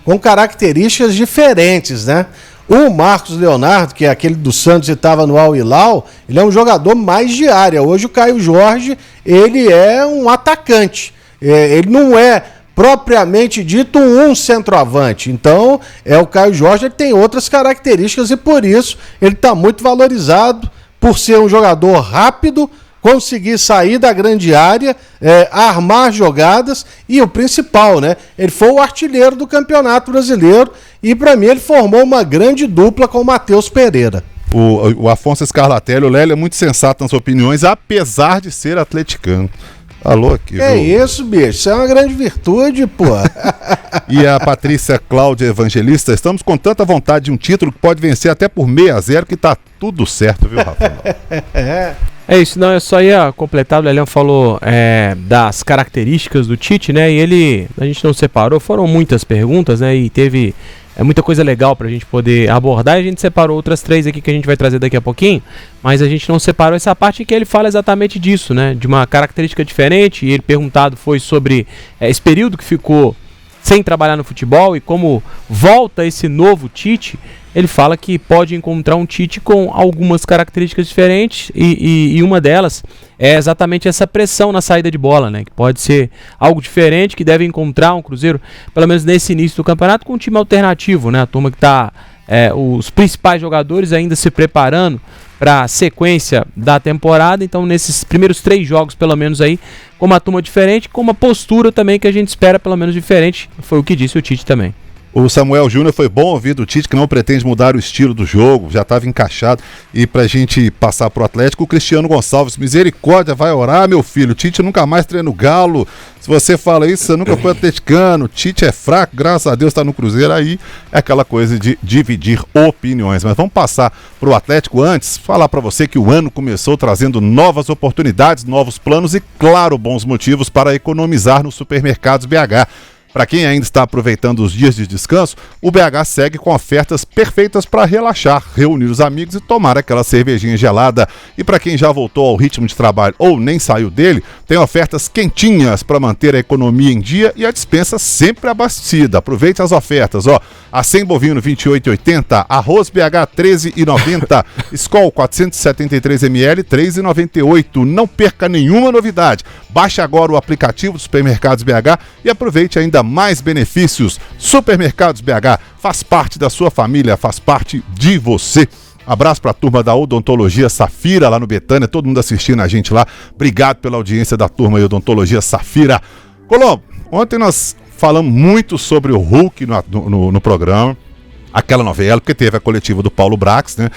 Speaker 4: com características diferentes, né? O Marcos Leonardo, que é aquele do Santos e estava no Al Hilal, ele é um jogador mais de área. Hoje o Caio Jorge, ele é um atacante. Ele não é propriamente dito um centroavante. Então, o Caio Jorge, ele tem outras características e por isso ele está muito valorizado por ser um jogador rápido, conseguir sair da grande área, armar jogadas e o principal, né? Ele foi o artilheiro do Campeonato Brasileiro e para mim ele formou uma grande dupla com o Matheus Pereira.
Speaker 1: O Afonso Scarlatelli, o Lélio é muito sensato nas opiniões, apesar de ser atleticano. Alô aqui,
Speaker 4: isso, bicho? Isso é uma grande virtude, pô.
Speaker 1: E a Patrícia Cláudia Evangelista, estamos com tanta vontade de um título que pode vencer até por 6-0, que tá tudo certo, viu, Rafael?
Speaker 3: É isso, não, eu só ia completar, o Lelian falou das características do Tite, né, e a gente não separou, foram muitas perguntas, né, e teve muita coisa legal pra gente poder abordar, e a gente separou outras 3 aqui que a gente vai trazer daqui a pouquinho, mas a gente não separou essa parte em que ele fala exatamente disso, né? De uma característica diferente, e ele perguntado foi sobre esse período que ficou sem trabalhar no futebol e como volta esse novo Tite. Ele fala que pode encontrar um Tite com algumas características diferentes e uma delas é exatamente essa pressão na saída de bola, né? Que pode ser algo diferente, que deve encontrar um Cruzeiro, pelo menos nesse início do campeonato, com um time alternativo, né? A turma que está, os principais jogadores ainda se preparando para a sequência da temporada. Então, nesses primeiros 3 jogos, pelo menos aí, com uma turma diferente, com uma postura também que a gente espera pelo menos diferente, foi o que disse o Tite também.
Speaker 1: O Samuel Júnior foi bom ouvir do Tite, que não pretende mudar o estilo do jogo, já estava encaixado. E pra gente passar pro Atlético, o Cristiano Gonçalves, misericórdia, vai orar, meu filho. O Tite nunca mais treina o Galo. Se você fala isso, você nunca foi atleticano. O Tite é fraco, graças a Deus está no Cruzeiro. Aí é aquela coisa de dividir opiniões. Mas vamos passar pro Atlético antes. Falar para você que o ano começou trazendo novas oportunidades, novos planos e, claro, bons motivos para economizar nos supermercados BH. Para quem ainda está aproveitando os dias de descanso, o BH segue com ofertas perfeitas para relaxar, reunir os amigos e tomar aquela cervejinha gelada. E para quem já voltou ao ritmo de trabalho ou nem saiu dele, tem ofertas quentinhas para manter a economia em dia e a despensa sempre abastecida. Aproveite as ofertas, ó. Acém bovino 28,80, arroz BH 13,90, Skol 473 ml 3,98. Não perca nenhuma novidade. Baixe agora o aplicativo dos Supermercados BH e aproveite ainda mais benefícios. Supermercados BH faz parte da sua família, faz parte de você. Abraço para a turma da Odontologia Safira lá no Betânia, todo mundo assistindo a gente lá. Obrigado pela audiência da turma aí, Odontologia Safira. Colombo, ontem nós falamos muito sobre o Hulk no programa, aquela novela, porque teve a coletiva do Paulo Brax, né?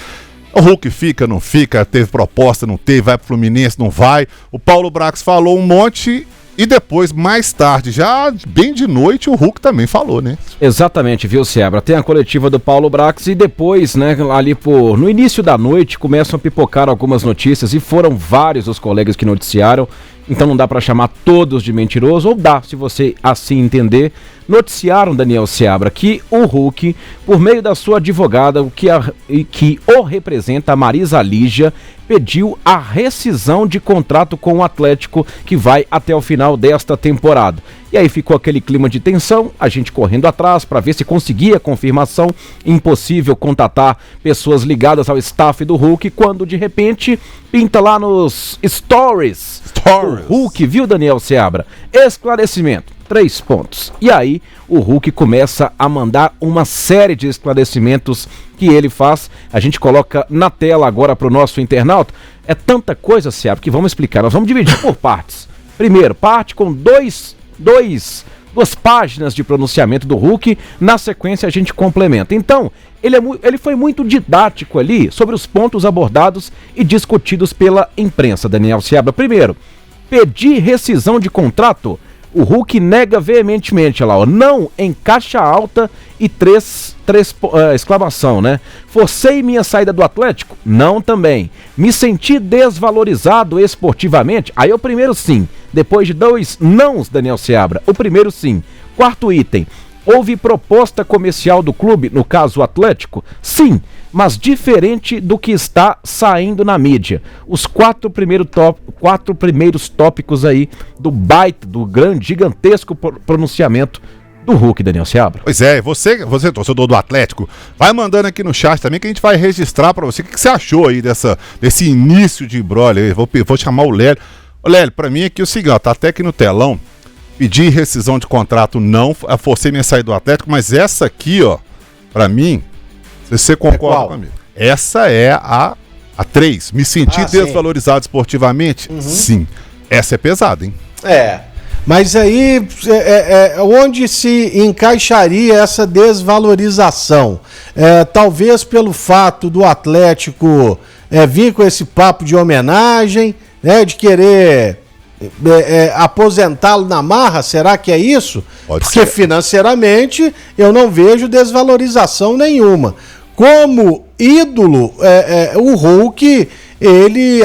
Speaker 1: O Hulk fica, não fica, teve proposta, não teve, vai pro Fluminense, não vai. O Paulo Brax falou um monte e depois, mais tarde, já bem de noite, o Hulk também falou, né?
Speaker 2: Exatamente, viu, Seabra? Tem a coletiva do Paulo Brax e depois, né, ali no início da noite, começam a pipocar algumas notícias e foram vários os colegas que noticiaram. Então não dá para chamar todos de mentiroso, ou dá, se você assim entender. Noticiaram, Daniel Seabra, que o Hulk, por meio da sua advogada, que o representa, a Marisa Lígia, pediu a rescisão de contrato com o Atlético, que vai até o final desta temporada. E aí ficou aquele clima de tensão, a gente correndo atrás para ver se conseguia confirmação. Impossível contatar pessoas ligadas ao staff do Hulk, quando de repente pinta lá nos stories. O Hulk, viu, Daniel Seabra? Esclarecimento. 3 pontos. E aí, o Hulk começa a mandar uma série de esclarecimentos que ele faz. A gente coloca na tela agora para o nosso internauta. É tanta coisa, Seabra, que vamos explicar. Nós vamos dividir por partes. Primeiro, parte com duas páginas de pronunciamento do Hulk. Na sequência, a gente complementa. Então, ele foi muito didático ali sobre os pontos abordados e discutidos pela imprensa, Daniel Seabra. Primeiro, pedir rescisão de contrato. O Hulk nega veementemente, olha lá, ó, não, em caixa alta e três exclamação, né? Forcei minha saída do Atlético? Não também. Me senti desvalorizado esportivamente? Aí o primeiro sim. Depois de 2 nãos, Daniel Seabra, o primeiro sim. Quarto item, houve proposta comercial do clube, no caso o Atlético? Sim, mas diferente do que está saindo na mídia. Os 4 primeiros tópicos aí do grande, gigantesco pronunciamento do Hulk, Daniel Seabra.
Speaker 1: Pois é, você torcedor do Atlético, vai mandando aqui no chat também que a gente vai registrar pra você. O que você achou aí desse início de brolha aí? Vou chamar o Lélio. Ô Lélio, pra mim aqui é o seguinte, ó, tá até aqui no telão, pedi rescisão de contrato não, forcei minha saída do Atlético, mas essa aqui, ó, pra mim, você concorda comigo? Essa é a 3. Me senti desvalorizado esportivamente? Uhum. Sim. Essa é pesada, hein?
Speaker 4: Mas aí, onde se encaixaria essa desvalorização? Talvez pelo fato do Atlético vir com esse papo de homenagem, né, de querer aposentá-lo na marra, será que é isso? Porque financeiramente eu não vejo desvalorização nenhuma. Como ídolo, o Hulk,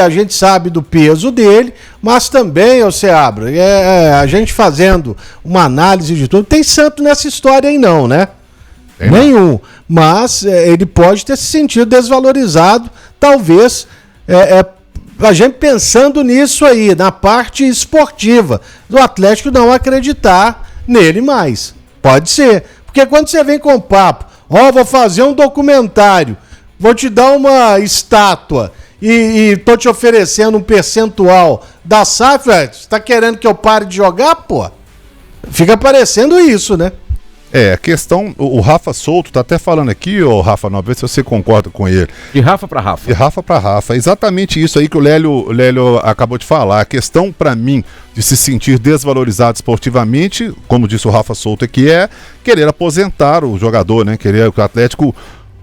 Speaker 4: a gente sabe do peso dele, mas também, Seabra, a gente fazendo uma análise de tudo, tem santo nessa história aí não, né? Nenhum. Mas ele pode ter se sentido desvalorizado, talvez a gente pensando nisso aí, na parte esportiva, do Atlético não acreditar nele mais. Pode ser. Porque quando você vem com papo, vou fazer um documentário, vou te dar uma estátua e tô te oferecendo um percentual da SAF, você tá querendo que eu pare de jogar, pô? Fica parecendo isso, né?
Speaker 1: A questão, o Rafa Souto tá até falando aqui, Rafa, não, vê se você concorda com ele.
Speaker 2: De Rafa para Rafa.
Speaker 1: De Rafa para Rafa. Exatamente isso aí que o Lélio acabou de falar. A questão, para mim, de se sentir desvalorizado esportivamente, como disse o Rafa Souto aqui, é querer aposentar o jogador, né? Querer que o Atlético...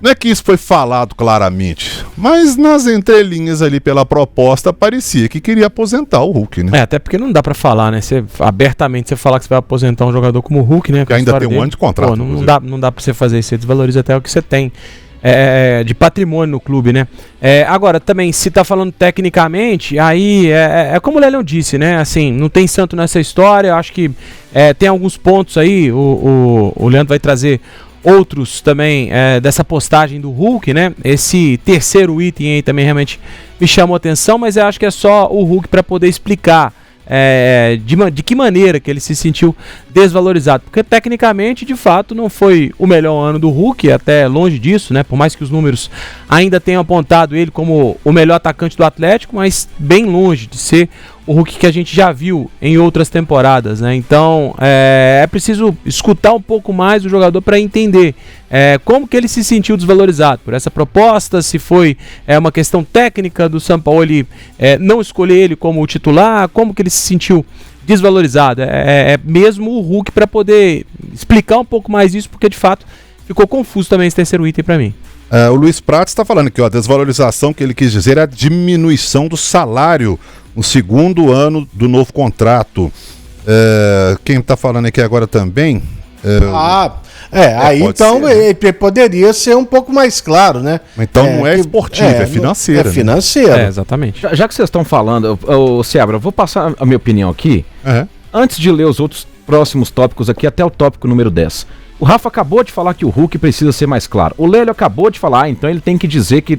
Speaker 1: Não é que isso foi falado claramente, mas nas entrelinhas ali pela proposta parecia que queria aposentar o Hulk, né?
Speaker 3: Até porque não dá pra falar, né? Abertamente você falar que você vai aposentar um jogador como o Hulk, né?
Speaker 1: Que ainda tem um ano de contrato.
Speaker 3: Não dá pra você fazer isso, você desvaloriza até o que você tem de patrimônio no clube, né? Agora, também, se tá falando tecnicamente, aí é como o Lélio disse, né? Assim, não tem santo nessa história, acho que tem alguns pontos aí, o Leandro vai trazer outros também dessa postagem do Hulk, né? Esse terceiro item aí também realmente me chamou a atenção, mas eu acho que é só o Hulk para poder explicar de que maneira que ele se sentiu desvalorizado, porque tecnicamente, de fato, não foi o melhor ano do Hulk, até longe disso, né? Por mais que os números ainda tenham apontado ele como o melhor atacante do Atlético, mas bem longe de ser o Hulk que a gente já viu em outras temporadas, né? Então é preciso escutar um pouco mais o jogador para entender como que ele se sentiu desvalorizado por essa proposta, se foi uma questão técnica do Sampaoli não escolher ele como titular, como que ele se sentiu desvalorizado. Mesmo o Hulk para poder explicar um pouco mais isso, porque de fato ficou confuso também esse terceiro item para mim.
Speaker 1: O Luiz Prates está falando que a desvalorização que ele quis dizer é a diminuição do salário no segundo ano do novo contrato. Quem está falando aqui agora também... aí então ser, ele poderia ser um pouco mais claro, né?
Speaker 2: Então não é esportivo, é financeiro.
Speaker 4: É financeiro.
Speaker 3: Exatamente.
Speaker 2: Já que vocês estão falando, Seabra, eu vou passar a minha opinião aqui, antes de ler os outros próximos tópicos aqui, até o tópico número 10. O Rafa acabou de falar que o Hulk precisa ser mais claro. O Lélio acabou de falar, então ele tem que dizer que...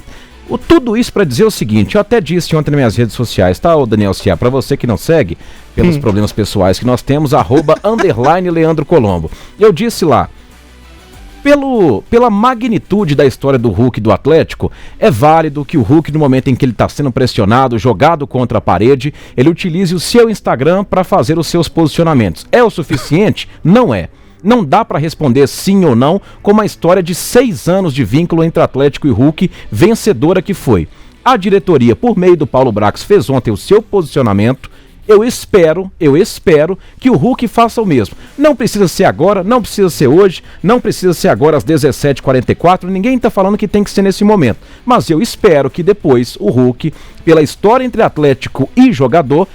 Speaker 2: Tudo isso para dizer o seguinte, eu até disse ontem nas minhas redes sociais, tá, Daniel Cia? Para você que não segue, pelos problemas pessoais que nós temos, @Leandro Colombo. Eu disse lá, pela magnitude da história do Hulk do Atlético, é válido que o Hulk, no momento em que ele está sendo pressionado, jogado contra a parede, ele utilize o seu Instagram para fazer os seus posicionamentos. É o suficiente? Não é. Não dá para responder sim ou não com uma história de 6 anos de vínculo entre Atlético e Hulk, vencedora que foi. A diretoria, por meio do Paulo Brax, fez ontem o seu posicionamento. Eu espero que o Hulk faça o mesmo. Não precisa ser agora, não precisa ser hoje, não precisa ser agora às 17h44, ninguém está falando que tem que ser nesse momento. Mas eu espero que depois o Hulk, pela história entre Atlético e jogador,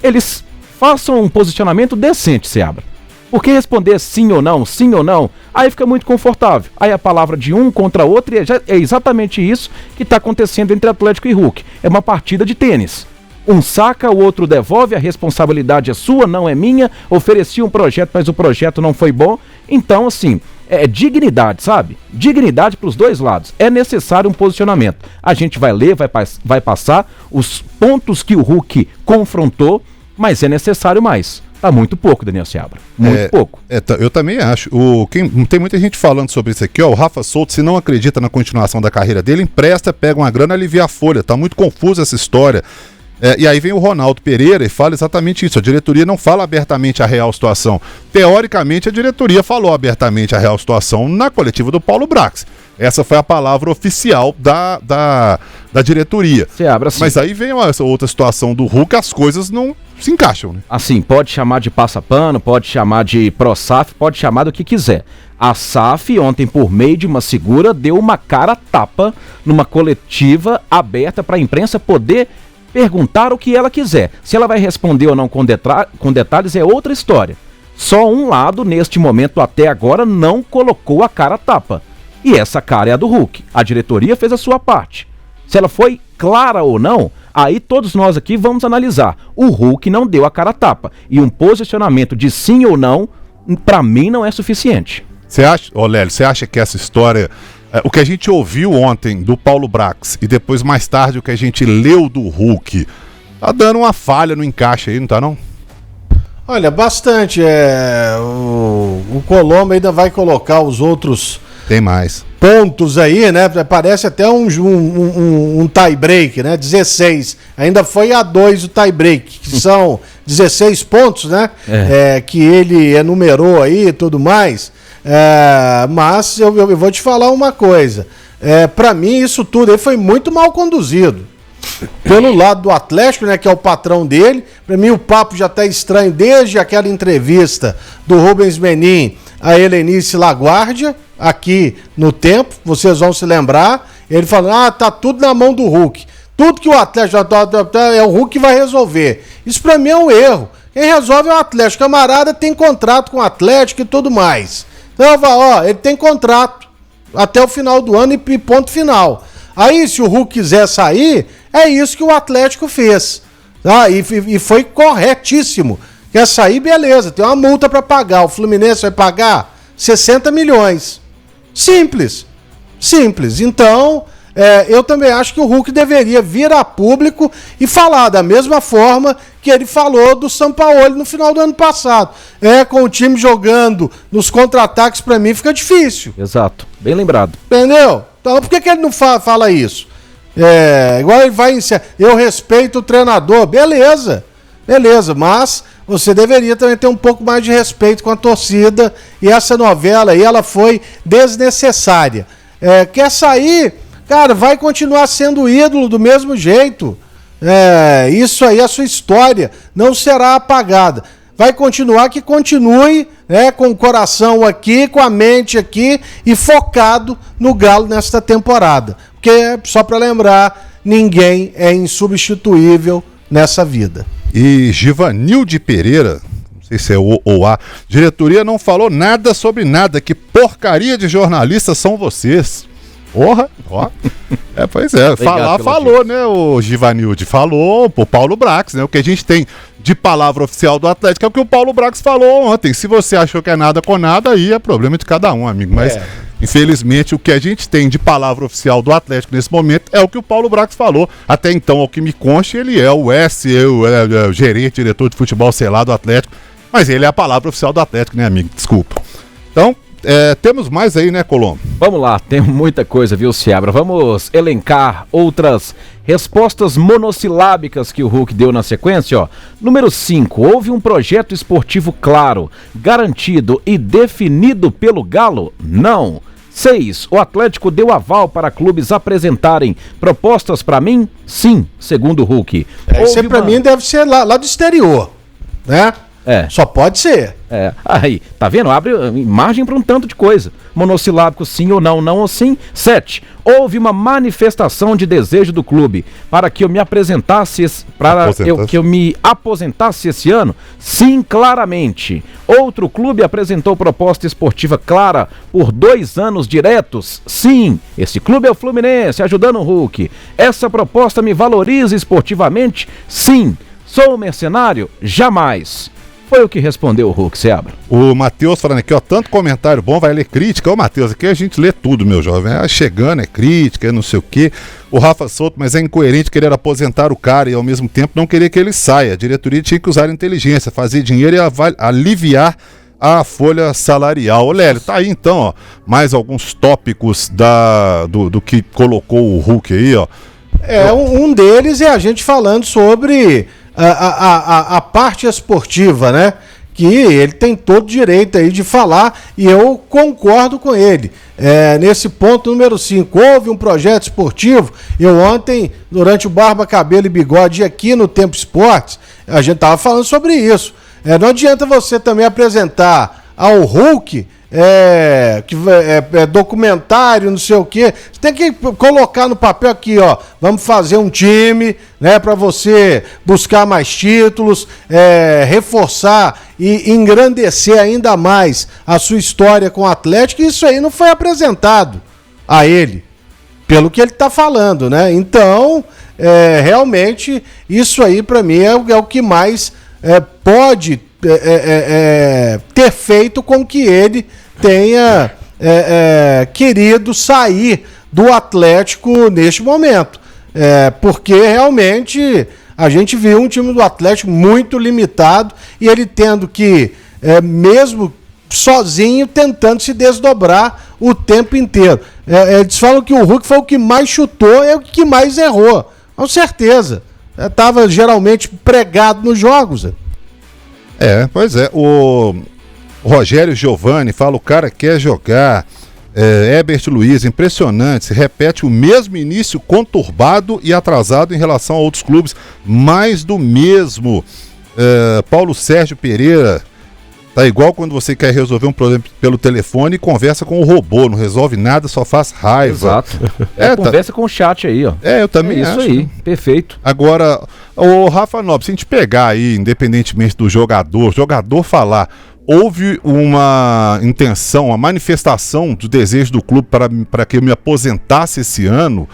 Speaker 2: eles façam um posicionamento decente, Seabra. Porque responder sim ou não, aí fica muito confortável. Aí a palavra de um contra outro, e é exatamente isso que está acontecendo entre Atlético e Hulk. É uma partida de tênis. Um saca, o outro devolve, a responsabilidade é sua, não é minha. Ofereci um projeto, mas o projeto não foi bom. Então, assim, é dignidade, sabe? Dignidade para os dois lados. É necessário um posicionamento. A gente vai ler, vai passar os pontos que o Hulk confrontou, mas é necessário mais. Tá muito pouco, Daniel Seabra. Muito pouco.
Speaker 1: Eu também acho. Tem muita gente falando sobre isso aqui, ó. O Rafa Souto, se não acredita na continuação da carreira dele, empresta, pega uma grana e alivia a folha. Tá muito confusa essa história. E aí vem o Ronaldo Pereira e fala exatamente isso. A diretoria não fala abertamente a real situação. Teoricamente, a diretoria falou abertamente a real situação na coletiva do Paulo Brax. Essa foi a palavra oficial da diretoria. Mas aí vem essa outra situação do Hulk, as coisas não se encaixam, né?
Speaker 2: Assim, pode chamar de passa-pano, pode chamar de ProSAF, pode chamar do que quiser. A SAF, ontem, por meio de uma segura, deu uma cara tapa numa coletiva aberta para a imprensa poder perguntar o que ela quiser. Se ela vai responder ou não com detalhes é outra história. Só um lado, neste momento até agora, não colocou a cara tapa. E essa cara é a do Hulk. A diretoria fez a sua parte. Se ela foi clara ou não, aí todos nós aqui vamos analisar. O Hulk não deu a cara tapa. E um posicionamento de sim ou não, para mim, não é suficiente.
Speaker 1: Você acha, Lélio, você acha que essa história, o que a gente ouviu ontem do Paulo Brax e depois mais tarde o que a gente leu do Hulk, tá dando uma falha no encaixe aí, não tá não?
Speaker 4: Olha, bastante. O Colombo ainda vai colocar os outros...
Speaker 1: Tem mais
Speaker 4: pontos aí, né? Parece até um tie break, né? 16. Ainda foi a 2 o tie break, que são 16 pontos, né? Que ele enumerou aí e tudo mais. Mas eu vou te falar uma coisa. Para mim, isso tudo aí foi muito mal conduzido. Pelo lado do Atlético, né? Que é o patrão dele. Para mim, o papo já tá estranho desde aquela entrevista do Rubens Menin a Helenice Laguardia, aqui no Tempo, vocês vão se lembrar, ele falando, tá tudo na mão do Hulk, tudo que o Atlético é o Hulk que vai resolver. Isso pra mim é um erro. Quem resolve é o Atlético. Camarada tem contrato com o Atlético e tudo mais. Então, ele tem contrato até o final do ano e ponto final. Aí, se o Hulk quiser sair, é isso que o Atlético fez. Tá? E foi corretíssimo. Quer sair, beleza, tem uma multa para pagar. O Fluminense vai pagar 60 milhões. Simples. Então, eu também acho que o Hulk deveria vir a público e falar da mesma forma que ele falou do Sampaoli no final do ano passado. Com o time jogando nos contra-ataques, para mim fica difícil.
Speaker 2: Exato, bem lembrado.
Speaker 4: Entendeu? Então, por que ele não fala isso? Igual ele vai ensinar. Eu respeito o treinador, beleza, mas você deveria também ter um pouco mais de respeito com a torcida, e essa novela aí, ela foi desnecessária. Quer sair, cara, vai continuar sendo ídolo do mesmo jeito. Isso aí, a sua história não será apagada. Vai continuar, que continue, com o coração aqui, com a mente aqui e focado no Galo nesta temporada. Porque, só para lembrar, ninguém é insubstituível nessa vida.
Speaker 1: E Givanilde Pereira, não sei se é o ou a, diretoria não falou nada sobre nada, que porcaria de jornalistas são vocês. Porra, ó. Pois é, falou, né, o Givanilde, falou o Paulo Brax, né, o que a gente tem de palavra oficial do Atlético é o que o Paulo Brax falou ontem. Se você achou que é nada com nada, aí é problema de cada um, amigo, mas infelizmente o que a gente tem de palavra oficial do Atlético nesse momento é o que o Paulo Brax falou. Até então, ao que me conste, ele é o gerente, diretor de futebol, sei lá, do Atlético, mas ele é a palavra oficial do Atlético, né, amigo, desculpa. Então, temos mais aí, né, Colombo?
Speaker 2: Vamos lá, tem muita coisa, viu, Seabra? Vamos elencar outras respostas monossilábicas que o Hulk deu na sequência, ó. Número 5, houve um projeto esportivo claro, garantido e definido pelo Galo? Não. 6, o Atlético deu aval para clubes apresentarem propostas para mim? Sim, segundo o Hulk.
Speaker 4: Isso pra mim deve ser lá do exterior, né? Só pode ser.
Speaker 2: Aí, tá vendo? Abre margem para um tanto de coisa. Monossilábico, sim ou não, não ou sim. 7. Houve uma manifestação de desejo do clube para que eu me apresentasse, que eu me aposentasse esse ano? Sim, claramente. Outro clube apresentou proposta esportiva clara por 2 anos diretos? Sim. Esse clube é o Fluminense, ajudando o Hulk. Essa proposta me valoriza esportivamente? Sim. Sou mercenário? Jamais. Foi o que respondeu o Hulk, Seabra.
Speaker 1: O Matheus falando aqui, ó, tanto comentário bom, vai ler crítica. Ô, Matheus, aqui a gente lê tudo, meu jovem. Chegando, é crítica, é não sei o quê. O Rafa Souto, mas é incoerente querer aposentar o cara e ao mesmo tempo não querer que ele saia. A diretoria tinha que usar a inteligência, fazer dinheiro e aliviar a folha salarial. Ô, Lélio, tá aí então, ó, mais alguns tópicos do que colocou o Hulk aí, ó.
Speaker 4: Um deles é a gente falando sobre a parte esportiva, né? Que ele tem todo direito aí de falar, e eu concordo com ele. Nesse ponto número 5, houve um projeto esportivo. Eu ontem, durante o Barba, Cabelo e Bigode aqui no Tempo Esportes, a gente tava falando sobre isso. Não adianta você também apresentar ao Hulk documentário, não sei o quê. Você tem que colocar no papel aqui, ó, vamos fazer um time, né, para você buscar mais títulos, reforçar e engrandecer ainda mais a sua história com o Atlético. Isso aí não foi apresentado a ele, pelo que ele tá falando, né? Então, realmente, isso aí para mim é o que mais pode ter feito com que ele tenha querido sair do Atlético neste momento. Porque realmente a gente viu um time do Atlético muito limitado e ele tendo que, mesmo sozinho, tentando se desdobrar o tempo inteiro. Eles falam que o Hulk foi o que mais chutou e o que mais errou. Com certeza. Estava geralmente pregado nos jogos.
Speaker 1: Pois é. O Rogério Giovanni fala, o cara quer jogar. Herbert Luiz, impressionante, se repete o mesmo início conturbado e atrasado em relação a outros clubes, mais do mesmo. Paulo Sérgio Pereira, tá igual quando você quer resolver um problema pelo telefone e conversa com o robô, não resolve nada, só faz raiva.
Speaker 2: Exato. Conversa com o chat aí, ó.
Speaker 1: Eu também acho.
Speaker 2: Isso aí, perfeito.
Speaker 1: Agora, o Rafa Nobre, se a gente pegar aí, independentemente do jogador falar, houve uma intenção, uma manifestação do desejo do clube para que eu me aposentasse esse ano,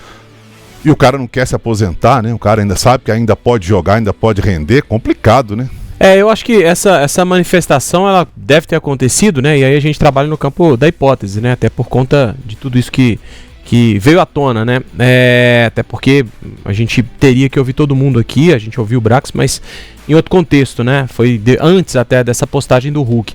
Speaker 1: e o cara não quer se aposentar, né? O cara ainda sabe que ainda pode jogar, ainda pode render, complicado, né?
Speaker 3: Eu acho que essa manifestação, ela deve ter acontecido, né? E aí a gente trabalha no campo da hipótese, né? Até por conta de tudo isso que veio à tona, né? Até porque a gente teria que ouvir todo mundo aqui, a gente ouviu o Brax, mas em outro contexto, né? Foi antes até dessa postagem do Hulk.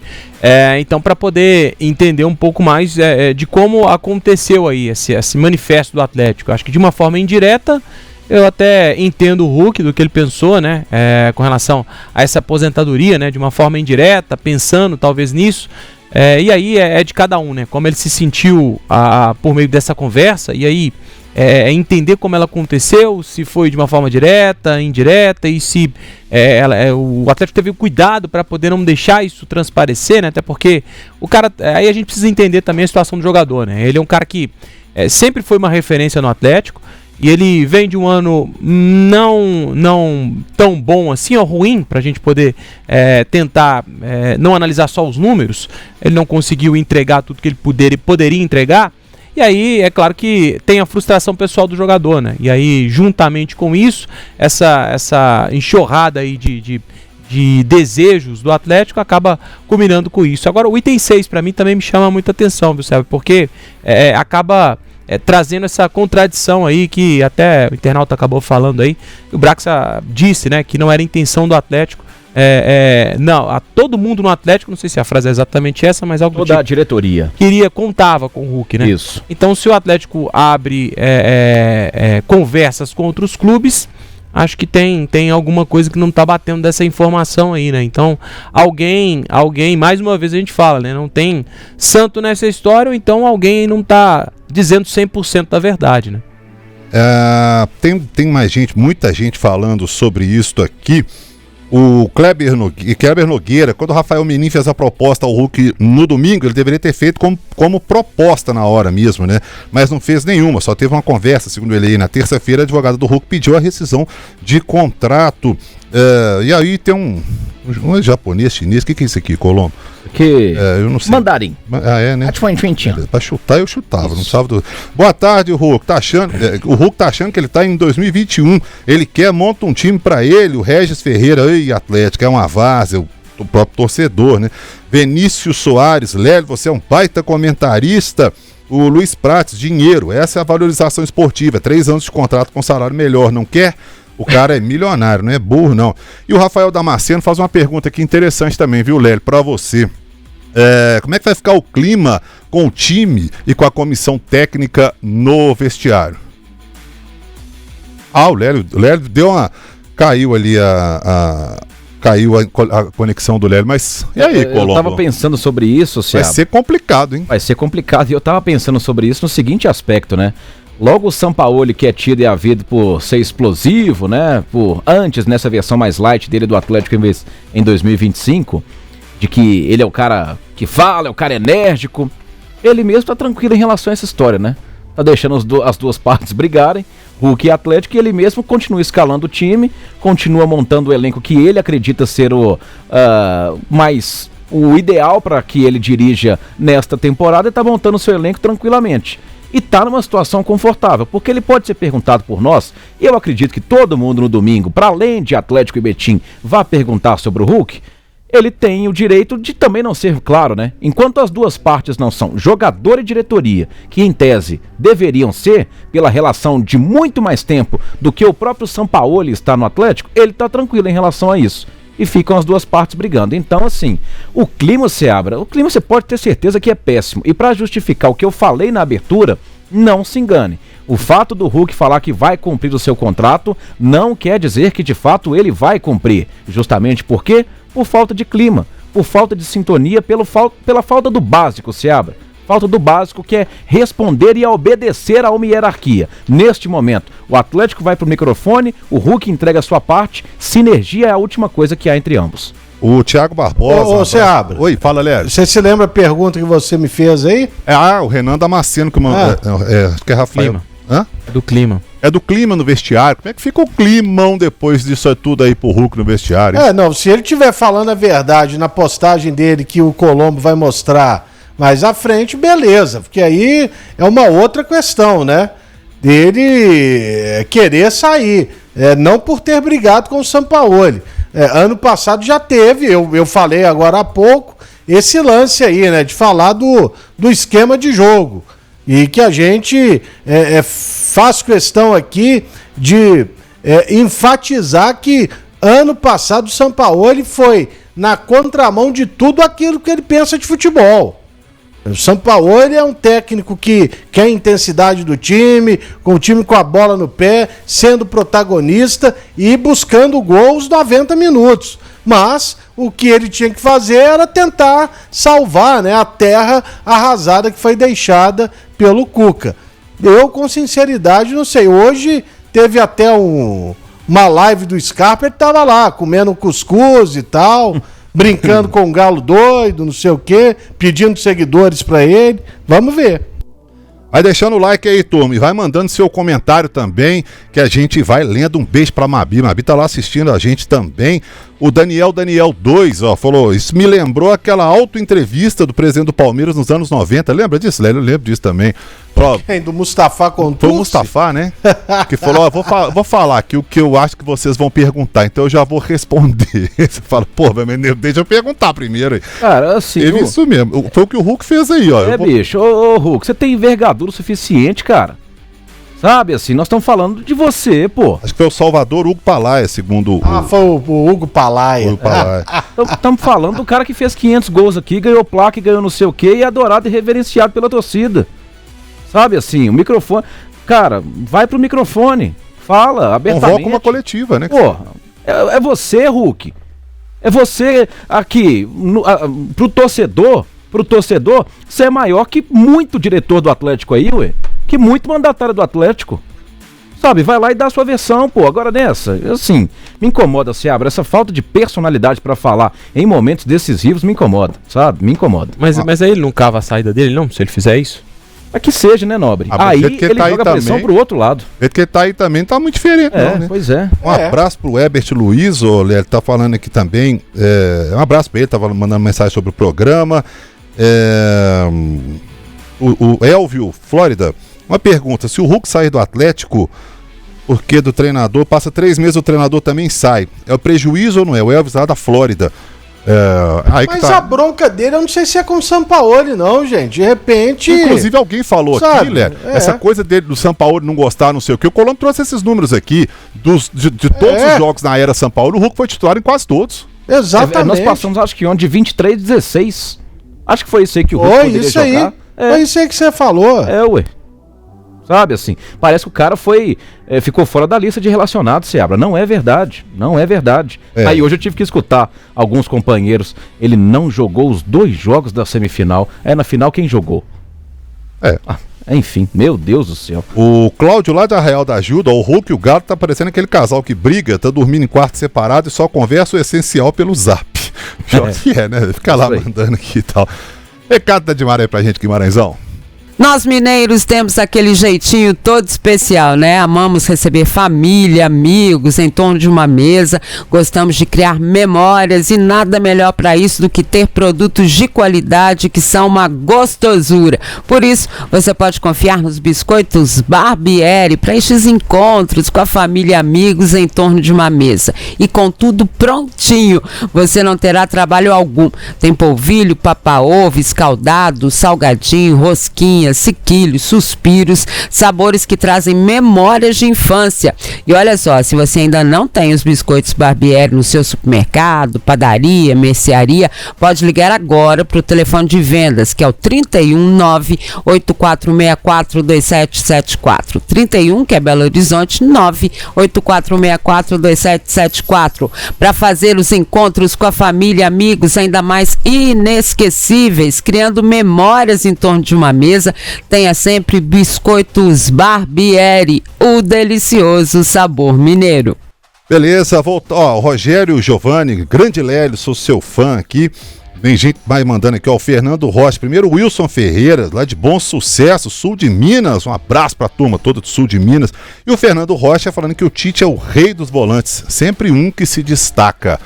Speaker 3: Então, para poder entender um pouco mais de como aconteceu aí esse manifesto do Atlético, acho que de uma forma indireta, eu até entendo o Hulk, do que ele pensou, né? Com relação a essa aposentadoria, né? De uma forma indireta, pensando talvez nisso. E aí é de cada um, né? Como ele se sentiu por meio dessa conversa, e aí entender como ela aconteceu, se foi de uma forma direta, indireta, e se o Atlético teve cuidado para poder não deixar isso transparecer, né? Até porque o cara, aí a gente precisa entender também a situação do jogador, né? Ele é um cara que sempre foi uma referência no Atlético, e ele vem de um ano não tão bom assim, ou ruim, para a gente poder tentar não analisar só os números. Ele não conseguiu entregar tudo que ele poderia entregar. E aí, é claro que tem a frustração pessoal do jogador, né? E aí, juntamente com isso, essa enxurrada aí de desejos do Atlético acaba culminando com isso. Agora, o item 6, para mim, também me chama muita atenção, viu, Sérgio? Porque acaba trazendo essa contradição aí que até o internauta acabou falando aí. O Braxa disse, né, que não era intenção do Atlético. Não, a todo mundo no Atlético, não sei se a frase é exatamente essa, mas algo
Speaker 2: toda a diretoria
Speaker 3: contava com o Hulk, né?
Speaker 2: Isso.
Speaker 3: Então, se o Atlético abre conversas com outros clubes, acho que tem alguma coisa que não está batendo dessa informação aí, né? Então, alguém, mais uma vez a gente fala, né? Não tem santo nessa história, ou então alguém não está dizendo 100% da verdade, né?
Speaker 1: Tem mais gente, muita gente falando sobre isso aqui. O Kleber Nogueira, quando o Rafael Menin fez a proposta ao Hulk no domingo, ele deveria ter feito como proposta na hora mesmo, né? Mas não fez nenhuma, só teve uma conversa, segundo ele aí. Na terça-feira, a advogada do Hulk pediu a rescisão de contrato. E aí tem um japonês, chinês, o que é isso aqui, Colombo? Eu não sei.
Speaker 2: Mandarim.
Speaker 1: Né? Pra chutar, eu chutava, isso. Não precisava do... Boa tarde, Hulk. O Hulk tá achando que ele tá em 2021. Ele monta um time pra ele, o Regis Ferreira e Atlético, é uma várzea, o próprio torcedor, né? Vinícius Soares, Lélio, você é um baita comentarista. O Luiz Prates, dinheiro, essa é a valorização esportiva, 3 anos de contrato com salário melhor, não quer? O cara é milionário, não é burro, não. E o Rafael Damasceno faz uma pergunta aqui interessante também, viu, Lélio, pra você. Como é que vai ficar o clima com o time e com a comissão técnica no vestiário? O Lélio deu uma... Caiu ali caiu a conexão do Lélio, mas e aí, Colombo?
Speaker 2: Eu tava pensando sobre isso,
Speaker 1: Vai ser complicado, hein?
Speaker 2: Vai ser complicado, e eu tava pensando sobre isso no seguinte aspecto, né? Logo o Sampaoli, que é tido e havido por ser explosivo, né? Antes, nessa versão mais light dele do Atlético em 2025, de que ele é o cara que fala, é o cara enérgico, ele mesmo tá tranquilo em relação a essa história, né? Tá deixando as duas partes brigarem, Hulk e Atlético, e ele mesmo continua escalando o time, continua montando o elenco que ele acredita ser o ideal para que ele dirija nesta temporada, e tá montando o seu elenco tranquilamente. E tá numa situação confortável, porque ele pode ser perguntado por nós. Eu acredito que todo mundo no domingo, para além de Atlético e Betim, vai perguntar sobre o Hulk. ele tem o direito de também não ser claro, né? Enquanto as duas partes não são jogador e diretoria, que em tese deveriam ser, pela relação de muito mais tempo do que o próprio Sampaoli está no Atlético, ele está tranquilo em relação a isso. E ficam as duas partes brigando. Então, assim, o clima, Seabra, o clima você pode ter certeza que é péssimo. E para justificar o que eu falei na abertura, não se engane. O fato do Hulk falar que vai cumprir o seu contrato não quer dizer que de fato ele vai cumprir. Justamente por quê? Por falta de clima, por falta de sintonia, pela falta do básico, Seabra. Falta do básico, que é responder e obedecer a uma hierarquia. Neste momento, o Atlético vai pro microfone, o Hulk entrega a sua parte, sinergia é a última coisa que há entre ambos.
Speaker 1: O Thiago Barbosa...
Speaker 4: Ô, Seabra.
Speaker 1: Oi, fala, Léo.
Speaker 4: Você se lembra a pergunta que você me fez aí?
Speaker 1: O Renan Damasceno que mandou... que é Rafael.
Speaker 3: Clima.
Speaker 1: Hã?
Speaker 3: É do clima.
Speaker 1: É do clima no vestiário. Como é que fica o climão depois disso tudo aí pro Hulk no vestiário?
Speaker 4: Não, se ele estiver falando a verdade na postagem dele que o Colombo vai mostrar mais à frente, beleza, porque aí é uma outra questão, né? Dele querer sair, não por ter brigado com o Sampaoli. Ano passado já teve, eu falei agora há pouco, esse lance aí, né? De falar do esquema de jogo. E que a gente faz questão aqui de enfatizar que ano passado o Sampaoli foi na contramão de tudo aquilo que ele pensa de futebol. O Sampaoli é um técnico que quer a intensidade do time, com o time com a bola no pé, sendo protagonista e buscando gols 90 minutos. Mas o que ele tinha que fazer era tentar salvar, né, a terra arrasada que foi deixada pelo Cuca. Eu, com sinceridade, não sei. Hoje teve até uma live do Scarpa, ele estava lá comendo cuscuz e tal... brincando com um galo doido, não sei o quê, pedindo seguidores pra ele. Vamos ver.
Speaker 1: Vai deixando o like aí, turma, e vai mandando seu comentário também, que a gente vai lendo. Um beijo pra Mabi. Mabi tá lá assistindo a gente também. O Daniel 2, falou, isso me lembrou aquela auto-entrevista do presidente do Palmeiras nos anos 90. Lembra disso, Lélio? Eu lembro disso também.
Speaker 4: Quem? Do Mustafa Contursi?
Speaker 1: Foi o Mustafa, né? Que falou, vou falar aqui o que eu acho que vocês vão perguntar, então eu já vou responder. Você fala, deixa eu perguntar primeiro aí.
Speaker 2: Cara, assim...
Speaker 1: Isso mesmo, foi o que o Hulk fez aí, ó.
Speaker 2: Bicho, ô Hulk, você tem envergadura o suficiente, cara. Sabe, assim, nós estamos falando de você, pô.
Speaker 1: Acho que foi o Salvador Hugo Palaia, segundo
Speaker 4: foi o Hugo Palaia.
Speaker 2: Estamos falando do cara que fez 500 gols aqui, ganhou placa, ganhou não sei o quê, e é adorado e reverenciado pela torcida. Sabe, assim, o microfone... Cara, vai pro microfone, fala abertamente.
Speaker 1: Convoca uma coletiva, né?
Speaker 2: Pô, é você, Hulk. É você aqui, pro torcedor, você é maior que muito diretor do Atlético aí, ué. Que muito mandatário do Atlético. Sabe, vai lá e dá a sua versão, pô. Agora nessa, assim, me incomoda, Seabra. Essa falta de personalidade pra falar em momentos decisivos me incomoda, sabe? Me incomoda.
Speaker 3: Mas aí ele não cava a saída dele, não? Se ele fizer isso?
Speaker 2: Mas que seja, né, Nobre? Aí ele tá joga a pressão também, pro outro lado.
Speaker 1: O jeito que ele tá aí também tá muito diferente, não, né?
Speaker 2: Pois é.
Speaker 1: Um abraço pro Herbert Luiz, ele tá falando aqui também. Um abraço pra ele, tava mandando mensagem sobre o programa. O Elvio Flórida, uma pergunta: se o Hulk sair do Atlético, porque do treinador, passa 3 meses, o treinador também sai, é o prejuízo ou não é? O Elvis lá da Flórida.
Speaker 4: Mas a bronca dele, eu não sei se é com o Sampaoli, não, gente. De repente.
Speaker 1: Inclusive, alguém falou aqui, Léo, essa coisa dele do Sampaoli não gostar, não sei o que. O Colombo trouxe esses números aqui de todos os jogos na era Sampaoli. O Hulk foi titular em quase todos.
Speaker 4: Exatamente.
Speaker 2: Nós passamos, acho que de 23 a 16. Acho que foi isso aí que o Hulk poderia
Speaker 4: isso
Speaker 2: jogar.
Speaker 4: Foi isso aí que você falou.
Speaker 2: Ué. Sabe, assim, parece que o cara ficou fora da lista de relacionados, Seabra. Não é verdade, não é verdade. Aí hoje eu tive que escutar alguns companheiros, ele não jogou os 2 jogos da semifinal. Na final quem jogou? Enfim, meu Deus do céu.
Speaker 1: O Cláudio lá de Arraial da Ajuda, o Hulk e o Galo tá parecendo aquele casal que briga, tá dormindo em quarto separado e só conversa o essencial pelo zap. Pior que né? Fica lá mandando aqui e tal. Recado da Dimar aí pra gente, Guimarãezão.
Speaker 6: Nós mineiros temos aquele jeitinho todo especial, né? Amamos receber família, amigos em torno de uma mesa, gostamos de criar memórias e nada melhor para isso do que ter produtos de qualidade que são uma gostosura. Por isso, você pode confiar nos biscoitos Barbieri para estes encontros com a família e amigos em torno de uma mesa. E com tudo prontinho, você não terá trabalho algum. Tem polvilho, papa-ovo, escaldado, salgadinho, rosquinha, sequilhos, suspiros, sabores que trazem memórias de infância. E olha só, se você ainda não tem os biscoitos Barbieri no seu supermercado, padaria, mercearia, pode ligar agora para o telefone de vendas, que é o 319-8464-2774. 31, que é Belo Horizonte, 98464-2774. Para fazer os encontros com a família e amigos ainda mais inesquecíveis, criando memórias em torno de uma mesa, tenha sempre biscoitos Barbieri, o delicioso sabor mineiro.
Speaker 1: Beleza, voltou. Ó, o Rogério Giovanni, grande Lélio, sou seu fã aqui. Vem gente mais mandando aqui, ó, o Fernando Rocha. Primeiro o Wilson Ferreira, lá de Bom Sucesso, sul de Minas. Um abraço pra turma toda do sul de Minas. E o Fernando Rocha falando que o Tite é o rei dos volantes, sempre um que se destaca.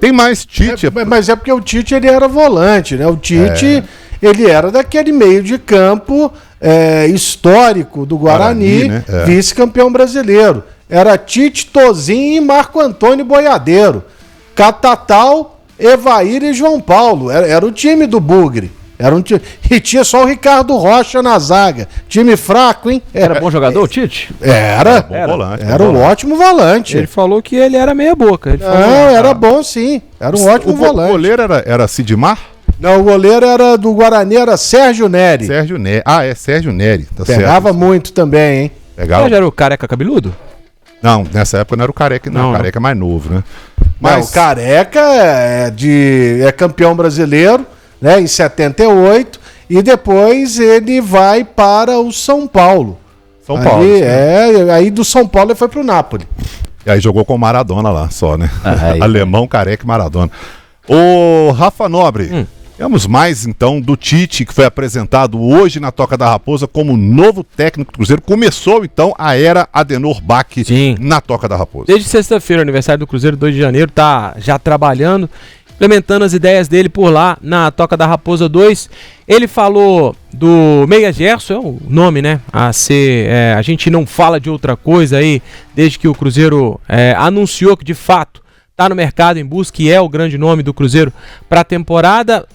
Speaker 1: Tem mais Tite.
Speaker 4: Mas é porque o Tite, ele era volante, né? O Tite, ele era daquele meio de campo histórico do Guarani, né? Vice-campeão brasileiro. Era Tite, Tozinho e Marco Antônio Boiadeiro. Catatal, Evair e João Paulo. Era o time do Bugre. Era um time. E tinha só o Ricardo Rocha na zaga. Time fraco, hein?
Speaker 2: Era bom jogador, o Tite?
Speaker 4: Era bom volante. Era um ótimo volante.
Speaker 3: Ele falou que ele era meia boca.
Speaker 4: Era bom sim. Era um ótimo volante.
Speaker 1: O goleiro era Sidmar?
Speaker 4: Não, o goleiro era do Guarani, era Sérgio Neri.
Speaker 1: Sérgio Neri. Ah, é Sérgio Neri. Tá
Speaker 4: Pegava certo. Muito também, hein?
Speaker 1: Pegava.
Speaker 3: Já era o careca cabeludo?
Speaker 1: Não, nessa época não era o Careca, não. O Careca é mais novo, né?
Speaker 4: Mas o Careca é campeão brasileiro, né? Em 78. E depois ele vai para o São Paulo.
Speaker 1: São Paulo.
Speaker 4: Aí do São Paulo ele foi pro Napoli.
Speaker 1: E aí jogou com o Maradona lá, só, né? Alemão, Careca e Maradona. Ô, Rafa Nobre, temos mais então do Tite, que foi apresentado hoje na Toca da Raposa como novo técnico do Cruzeiro. Começou então a era Adenor Bach na Toca da Raposa.
Speaker 3: Desde sexta-feira, aniversário do Cruzeiro, 2 de janeiro, tá já trabalhando, implementando as ideias dele por lá na Toca da Raposa 2. Ele falou do Meia Gerson, é o nome, né? A gente não fala de outra coisa aí, desde que o Cruzeiro anunciou que de fato está no mercado em busca, e é o grande nome do Cruzeiro para a temporada.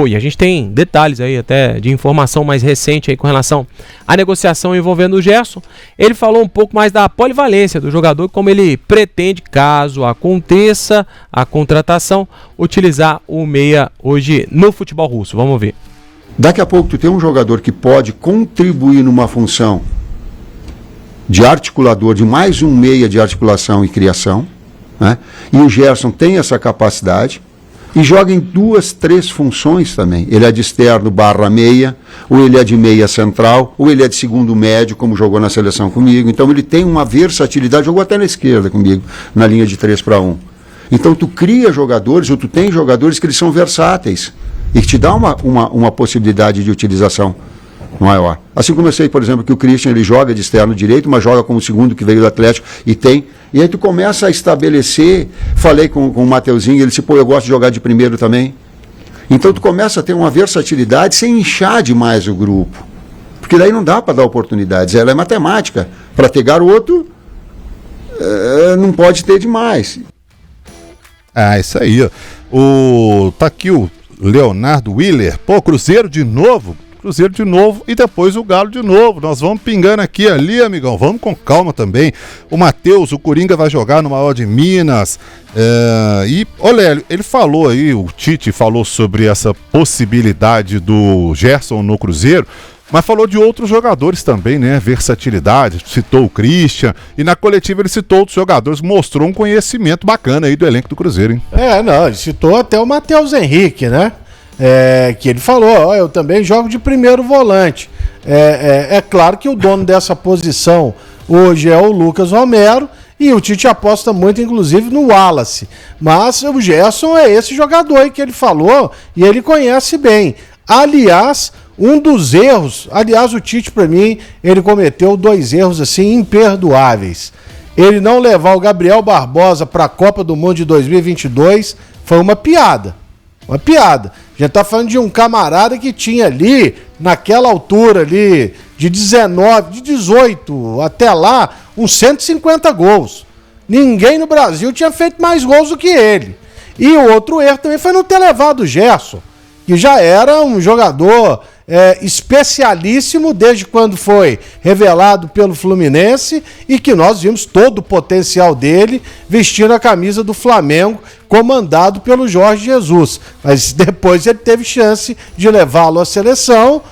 Speaker 3: E a gente tem detalhes aí até de informação mais recente aí com relação à negociação envolvendo o Gerson. Ele falou um pouco mais da polivalência do jogador, como ele pretende, caso aconteça a contratação, utilizar o meia hoje no futebol russo. Vamos ver.
Speaker 5: Daqui a pouco tu tem um jogador que pode contribuir numa função de articulador, de mais um meia de articulação e criação, né? E o Gerson tem essa capacidade e joga em 2, 3 funções também. Ele é de externo / meia, ou ele é de meia central, ou ele é de segundo médio, como jogou na seleção comigo. Então ele tem uma versatilidade, jogou até na esquerda comigo, na linha de 3-1. Então tu cria jogadores, ou tu tem jogadores que eles são versáteis e que te dá uma possibilidade de utilização maior. Assim como eu sei, por exemplo, que o Christian ele joga de externo direito, mas joga como segundo que veio do Atlético e aí tu começa a estabelecer, falei com o Mateuzinho, ele disse, pô, eu gosto de jogar de primeiro também. Então tu começa a ter uma versatilidade sem inchar demais o grupo, porque daí não dá para dar oportunidades, ela é matemática, para ter garoto não pode ter demais.
Speaker 1: Isso aí, tá aqui o Leonardo Willer, pô, Cruzeiro de novo e depois o Galo de novo. Nós vamos pingando aqui e ali, amigão. Vamos com calma também. O Matheus, o Coringa vai jogar no maior de Minas. E, olha, ele falou aí, o Tite falou sobre essa possibilidade do Gerson no Cruzeiro, mas falou de outros jogadores também, né? Versatilidade, citou o Christian, e na coletiva ele citou outros jogadores, mostrou um conhecimento bacana aí do elenco do Cruzeiro, hein?
Speaker 4: Ele citou até o Matheus Henrique, né? Que ele falou, eu também jogo de primeiro volante. É claro que o dono dessa posição hoje é o Lucas Romero, e o Tite aposta muito, inclusive, no Wallace. Mas o Gerson é esse jogador aí que ele falou, e ele conhece bem. Aliás, Um dos erros, aliás, o Tite, para mim, ele cometeu 2 erros assim imperdoáveis. Ele não levar o Gabriel Barbosa para a Copa do Mundo de 2022 foi uma piada. Uma piada. A gente tá falando de um camarada que tinha ali, naquela altura ali, de 19, de 18 até lá, uns 150 gols. Ninguém no Brasil tinha feito mais gols do que ele. E o outro erro também foi não ter levado o Gerson, que já era um jogador especialíssimo desde quando foi revelado pelo Fluminense e que nós vimos todo o potencial dele vestindo a camisa do Flamengo, comandado pelo Jorge Jesus. Mas depois ele teve chance de levá-lo à seleção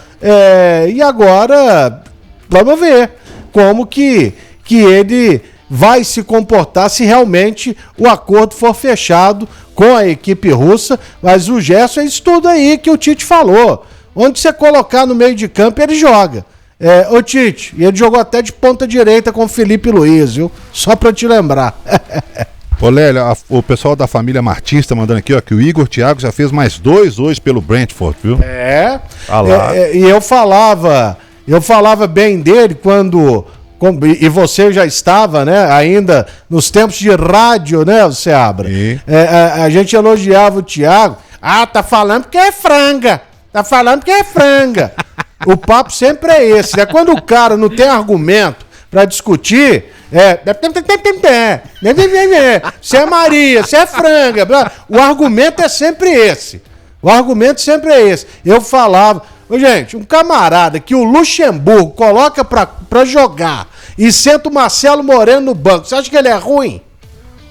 Speaker 4: e agora vamos ver como que ele vai se comportar se realmente o acordo for fechado com a equipe russa. Mas o Gerson é isso tudo aí que o Tite falou. Onde você colocar no meio de campo, ele joga. Ô Tite, e ele jogou até de ponta direita com o Felipe Luiz, viu? Só pra te lembrar.
Speaker 1: Ô Lélio, o pessoal da família Martins tá mandando aqui, ó, que o Igor Thiago já fez mais 2 hoje pelo Brentford, viu? E eu falava bem dele quando... E você já estava, né, ainda nos tempos de rádio, né, Seabra? A gente elogiava o Thiago. Ah, tá falando porque é franga. Tá falando que é franga. O papo sempre é esse, né? Quando o cara não tem argumento pra discutir, você é Maria, você é franga. O argumento é sempre esse. Eu falava, gente, um camarada que o Luxemburgo coloca pra jogar e senta o Marcelo Moreno no banco, você acha que ele é ruim?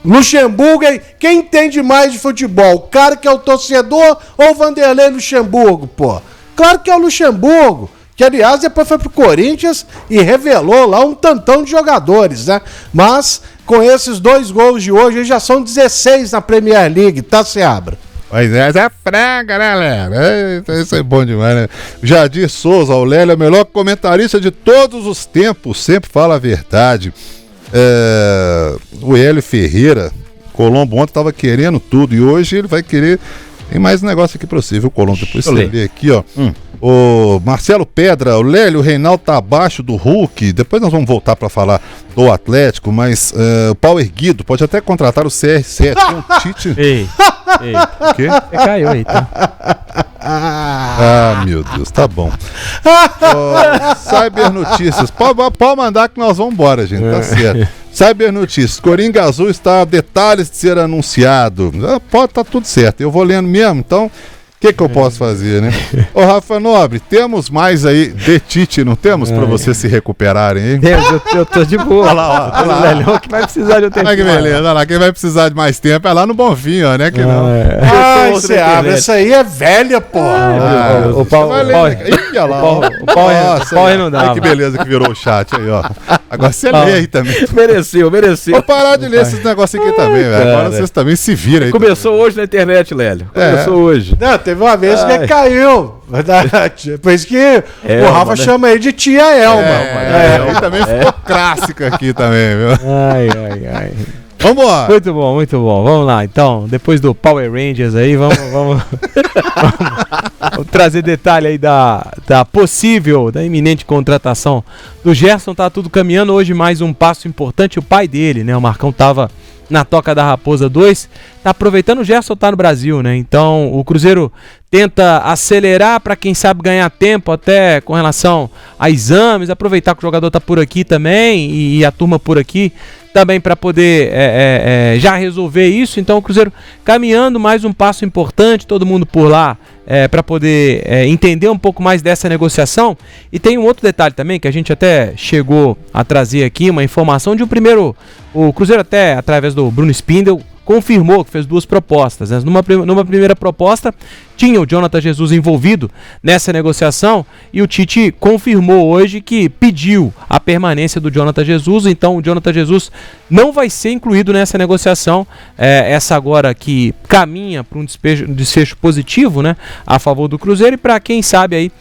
Speaker 1: Luxemburgo, quem entende mais de futebol? O cara que é o torcedor ou o Vanderlei Luxemburgo, pô? Claro que é o Luxemburgo, que aliás depois foi pro Corinthians e revelou lá um tantão de jogadores, né? Mas com esses 2 gols de hoje, já são 16 na Premier League, tá, Seabra? Mas essa é franga, né, Lélio? Isso é bom demais, né? Jadir Souza, o Lélio é o melhor comentarista de todos os tempos, sempre fala a verdade. O Hélio Ferreira, Colombo ontem estava querendo tudo e hoje ele vai querer. Tem mais um negócio aqui pra você, viu, Colombo? Depois você lê aqui, ó. O Marcelo Pedra, o Lélio, o Reinaldo tá abaixo do Hulk. Depois nós vamos voltar pra falar do Atlético, mas o pau erguido pode até contratar o CR7. O Tite.
Speaker 3: Ei.
Speaker 1: O quê?
Speaker 3: Você caiu aí, tá?
Speaker 1: Ah, meu Deus, tá bom. Cyber Notícias. Pode mandar que nós vamos embora, gente, tá certo. Cyber Notícias. Coringa Azul está a detalhes de ser anunciado. Pode tá tudo certo. Eu vou lendo mesmo, então... O que eu posso fazer, né? Ô, Rafa Nobre, temos mais aí de Tite, não temos? Pra vocês se recuperarem, hein?
Speaker 3: Eu tô de boa.
Speaker 1: Olha lá, ó.
Speaker 3: O Lélio que vai precisar de um tempo.
Speaker 1: Olha que beleza, olha lá. Quem vai precisar de mais tempo é lá no Bonfim, ó, né? Que não.
Speaker 4: Você abre, essa aí é velha, porra.
Speaker 3: O pau não dá.
Speaker 1: Olha que beleza que virou o chat aí, ó. Agora você lê aí também.
Speaker 3: Mereceu.
Speaker 1: Vou parar de ler esses negócios aqui também, velho. Agora vocês também se viram aí.
Speaker 3: Começou hoje na internet, Lélio. Começou hoje.
Speaker 4: Não, teve uma vez que caiu. Verdade. Por isso que o Rafa chama ele de tia Elma.
Speaker 1: Ele também ficou clássico aqui também, viu?
Speaker 3: Ai.
Speaker 1: Vambora.
Speaker 3: Muito bom. Vamos lá, então. Depois do Power Rangers aí, vamos trazer detalhe aí da possível, da iminente contratação do Gerson. Tá tudo caminhando. Hoje mais um passo importante. O pai dele, né? O Marcão tava na Toca da Raposa 2, tá aproveitando. O Gerson tá no Brasil, né? Então o Cruzeiro tenta acelerar para quem sabe ganhar tempo até com relação a exames, aproveitar que o jogador tá por aqui também e a turma por aqui também para poder já resolver isso. Então o Cruzeiro caminhando, mais um passo importante, todo mundo por lá para poder entender um pouco mais dessa negociação. E tem um outro detalhe também que a gente até chegou a trazer aqui, uma informação de o Cruzeiro até através do Bruno Spindel confirmou que fez 2 propostas, né? Numa primeira proposta tinha o Jonathan Jesus envolvido nessa negociação e o Tite confirmou hoje que pediu a permanência do Jonathan Jesus. Então o Jonathan Jesus não vai ser incluído nessa negociação, essa agora que caminha para um desfecho positivo, né, a favor do Cruzeiro e para quem sabe aí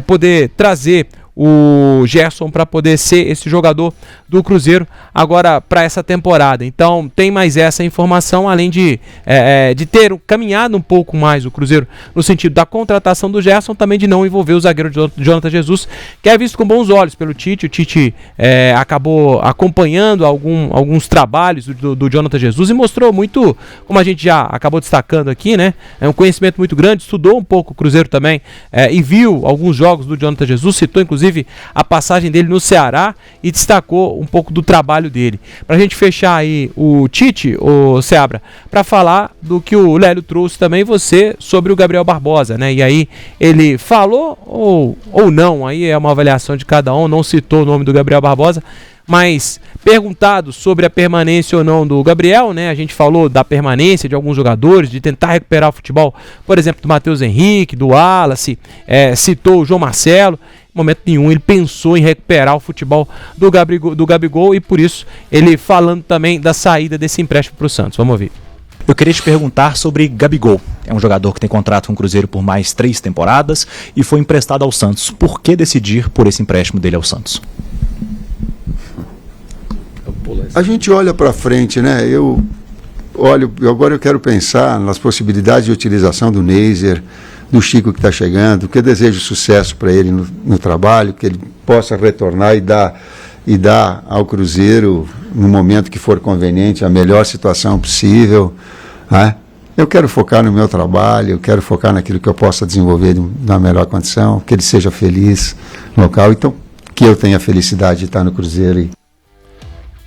Speaker 3: poder trazer o Gerson para poder ser esse jogador do Cruzeiro agora para essa temporada. Então tem mais essa informação, além de ter caminhado um pouco mais o Cruzeiro no sentido da contratação do Gerson, também de não envolver o zagueiro Jonathan Jesus, que é visto com bons olhos pelo Tite. O Tite acabou acompanhando alguns trabalhos do Jonathan Jesus e mostrou muito, como a gente já acabou destacando aqui, né? É um conhecimento muito grande, estudou um pouco o Cruzeiro também e viu alguns jogos do Jonathan Jesus, citou inclusive a passagem dele no Ceará e destacou um pouco do trabalho dele. Pra gente fechar aí o Tite, o Seabra, pra falar do que o Lélio trouxe também você sobre o Gabriel Barbosa, né? E aí ele falou ou não, aí é uma avaliação de cada um, não citou o nome do Gabriel Barbosa, mas perguntado sobre a permanência ou não do Gabriel, né? A gente falou da permanência de alguns jogadores, de tentar recuperar o futebol, por exemplo, do Matheus Henrique, do Wallace, citou o João Marcelo. Em momento nenhum ele pensou em recuperar o futebol do Gabigol e por isso ele falando também da saída desse empréstimo para o Santos. Vamos ouvir.
Speaker 7: Eu queria te perguntar sobre Gabigol. É um jogador que tem contrato com o Cruzeiro por mais 3 temporadas e foi emprestado ao Santos. Por que decidir por esse empréstimo dele ao Santos?
Speaker 5: A gente olha para frente, né? Agora eu quero pensar nas possibilidades de utilização do Neiser, do Chico que está chegando, que eu desejo sucesso para ele no trabalho, que ele possa retornar e dar ao Cruzeiro, no momento que for conveniente, a melhor situação possível, né? Eu quero focar no meu trabalho, eu quero focar naquilo que eu possa desenvolver na melhor condição, que ele seja feliz no local, então que eu tenha a felicidade de estar no Cruzeiro.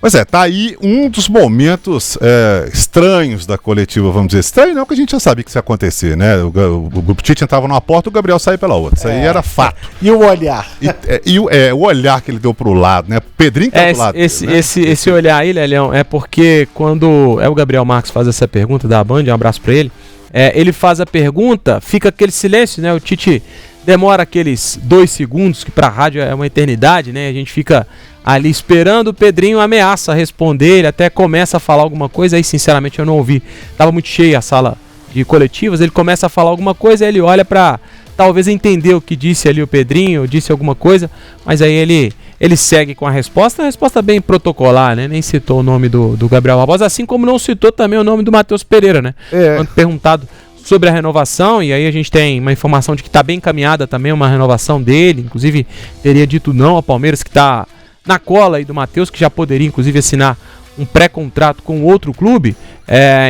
Speaker 1: Pois tá aí um dos momentos estranhos da coletiva, vamos dizer. Estranho não, que a gente já sabia que isso ia acontecer, né? O Tite entrava numa porta, o Gabriel saía pela outra. Isso aí era fato.
Speaker 4: E o olhar?
Speaker 1: O olhar que ele deu pro lado, né? Pedrinho que tá pro lado.
Speaker 3: Esse olhar aí, Lelhão, é porque quando o Gabriel Marques faz essa pergunta da Band, um abraço pra ele, ele faz a pergunta, fica aquele silêncio, né? O Tite demora aqueles 2 segundos, que pra rádio é uma eternidade, né? A gente fica ali esperando, o Pedrinho ameaça responder, ele até começa a falar alguma coisa, aí sinceramente eu não ouvi, tava muito cheia a sala de coletivas, ele começa a falar alguma coisa, aí ele olha pra talvez entender o que disse ali o Pedrinho, disse alguma coisa, mas aí ele segue com a resposta bem protocolar, né? Nem citou o nome do Gabriel Barbosa, assim como não citou também o nome do Matheus Pereira, né? Quando perguntado sobre a renovação, e aí a gente tem uma informação de que está bem encaminhada também uma renovação dele, inclusive teria dito não ao Palmeiras, que está na cola aí do Matheus, que já poderia inclusive assinar um pré-contrato com outro clube,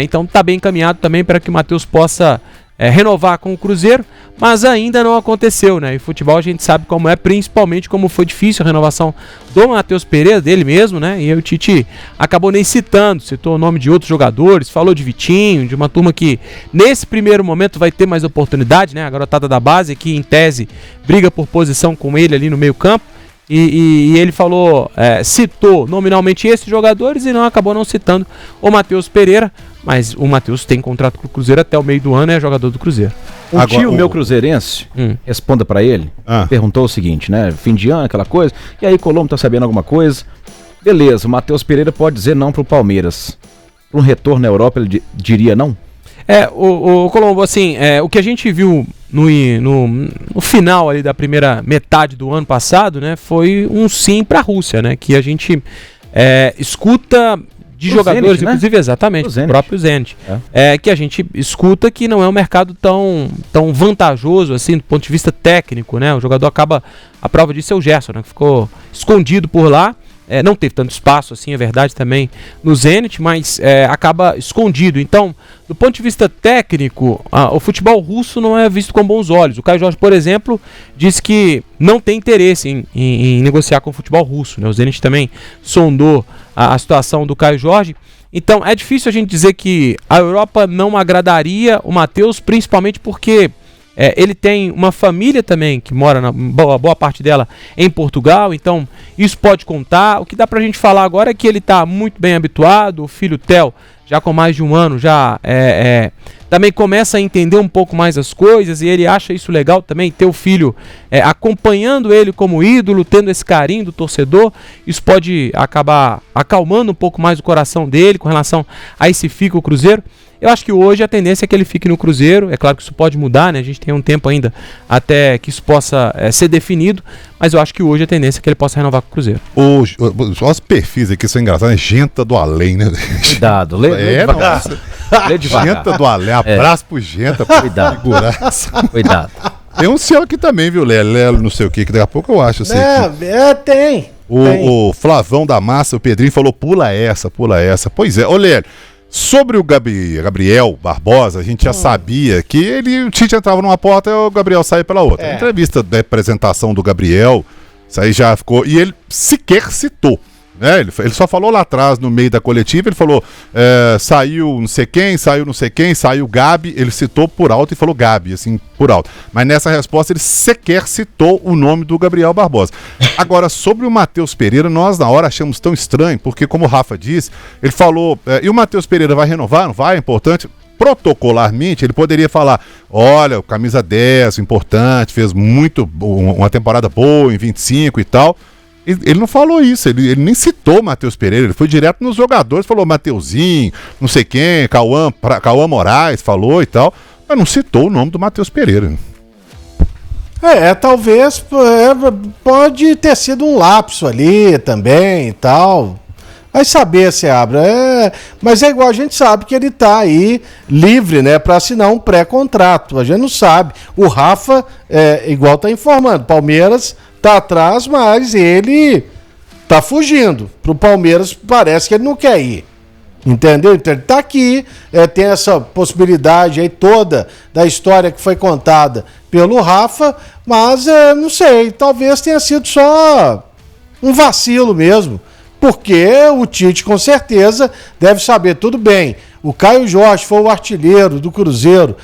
Speaker 3: então está bem encaminhado também para que o Matheus possa renovar com o Cruzeiro, mas ainda não aconteceu, né? E futebol a gente sabe como é, principalmente como foi difícil a renovação do Matheus Pereira, dele mesmo, né? E aí o Tite acabou nem citou o nome de outros jogadores, falou de Vitinho, de uma turma que nesse primeiro momento vai ter mais oportunidade, né? A garotada da base que em tese briga por posição com ele ali no meio campo. E ele falou, citou nominalmente esses jogadores e acabou não citando o Matheus Pereira, mas o Matheus tem contrato com o Cruzeiro até o meio do ano, é jogador do Cruzeiro.
Speaker 2: Tio meu cruzeirense, responda pra ele, perguntou o seguinte, né, fim de ano, aquela coisa, e aí Colombo tá sabendo alguma coisa? Beleza, o Matheus Pereira pode dizer não pro Palmeiras. Para um retorno na Europa ele diria não?
Speaker 3: O Colombo, assim, o que a gente viu no final ali da primeira metade do ano passado, né, foi um sim para a Rússia, né, que a gente escuta de jogadores, Zenit, inclusive, né? Exatamente, o próprio Zenit, que a gente escuta que não é um mercado tão vantajoso assim do ponto de vista técnico, né, o jogador acaba, a prova disso é o Gerson, né, que ficou escondido por lá. Não teve tanto espaço, assim, é verdade, também no Zenit, mas acaba escondido. Então, do ponto de vista técnico, o futebol russo não é visto com bons olhos. O Caio Jorge, por exemplo, disse que não tem interesse em negociar com o futebol russo, né? O Zenit também sondou a situação do Caio Jorge. Então, é difícil a gente dizer que a Europa não agradaria o Matheus, principalmente porque ele tem uma família também que mora, boa parte dela, em Portugal, então isso pode contar. O que dá pra gente falar agora é que ele tá muito bem habituado, o filho Theo, já com mais de um ano, já também começa a entender um pouco mais as coisas, e ele acha isso legal também, ter o filho acompanhando ele como ídolo, tendo esse carinho do torcedor. Isso pode acabar acalmando um pouco mais o coração dele com relação a esse fica o Cruzeiro. Eu acho que hoje a tendência é que ele fique no Cruzeiro. É claro que isso pode mudar, né? A gente tem um tempo ainda até que isso possa ser definido, mas eu acho que hoje a tendência é que ele possa renovar com o Cruzeiro.
Speaker 1: Os perfis aqui são engraçados, né? Genta do Além, né?
Speaker 2: Cuidado, lê devagar. Lê devagar.
Speaker 1: Genta do Além, abraço pro Genta.
Speaker 2: Cuidado. Cuidado.
Speaker 1: Tem um seu aqui também, viu, Lelo, não sei o que daqui a pouco eu acho.
Speaker 4: Tem.
Speaker 1: O Flavão da Massa, o Pedrinho falou, pula essa. Pois é, ô Lélio, sobre o Gabriel Barbosa, a gente já sabia que o Tite entrava numa porta e o Gabriel saía pela outra. A entrevista da apresentação do Gabriel, isso aí já ficou, e ele sequer citou. Né? Ele só falou lá atrás, no meio da coletiva, ele falou, saiu não sei quem, saiu Gabi, ele citou por alto e falou Gabi, assim, por alto. Mas nessa resposta ele sequer citou o nome do Gabriel Barbosa. Agora, sobre o Matheus Pereira, nós na hora achamos tão estranho, porque como o Rafa disse, ele falou, e o Matheus Pereira vai renovar? Não vai? É importante? Protocolarmente, ele poderia falar, olha, camisa 10, importante, fez uma temporada boa em 25 e tal. Ele não falou isso, ele nem citou o Matheus Pereira, ele foi direto nos jogadores, falou Mateuzinho, não sei quem, Cauã Moraes, falou e tal, mas não citou o nome do Matheus Pereira.
Speaker 4: Talvez pode ter sido um lapso ali também e tal. Vai saber, Seabra. Mas é igual, a gente sabe que ele tá aí livre, né, para assinar um pré-contrato. A gente não sabe. O Rafa, igual tá informando, Palmeiras tá atrás, mas ele tá fugindo. Pro Palmeiras parece que ele não quer ir. Entendeu? Então ele tá aqui, tem essa possibilidade aí toda da história que foi contada pelo Rafa, mas não sei, talvez tenha sido só um vacilo mesmo. Porque o Tite, com certeza, deve saber, tudo bem, o Caio Jorge foi o artilheiro do Cruzeiro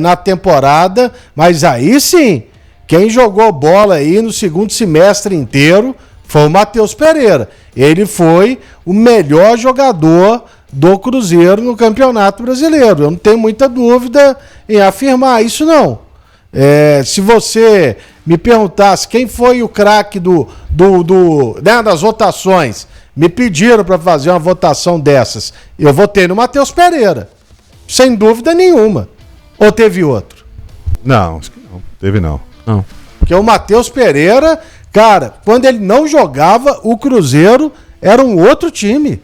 Speaker 4: na temporada, mas aí sim, quem jogou bola aí no segundo semestre inteiro foi o Matheus Pereira. Ele foi o melhor jogador do Cruzeiro no Campeonato Brasileiro. Eu não tenho muita dúvida em afirmar isso, não. Se você me perguntasse quem foi o craque das votações, me pediram para fazer uma votação dessas, eu votei no Matheus Pereira, sem dúvida nenhuma. Ou teve outro?
Speaker 1: Não, acho que não, teve não.
Speaker 4: Porque o Matheus Pereira, cara, quando ele não jogava, o Cruzeiro era um outro time.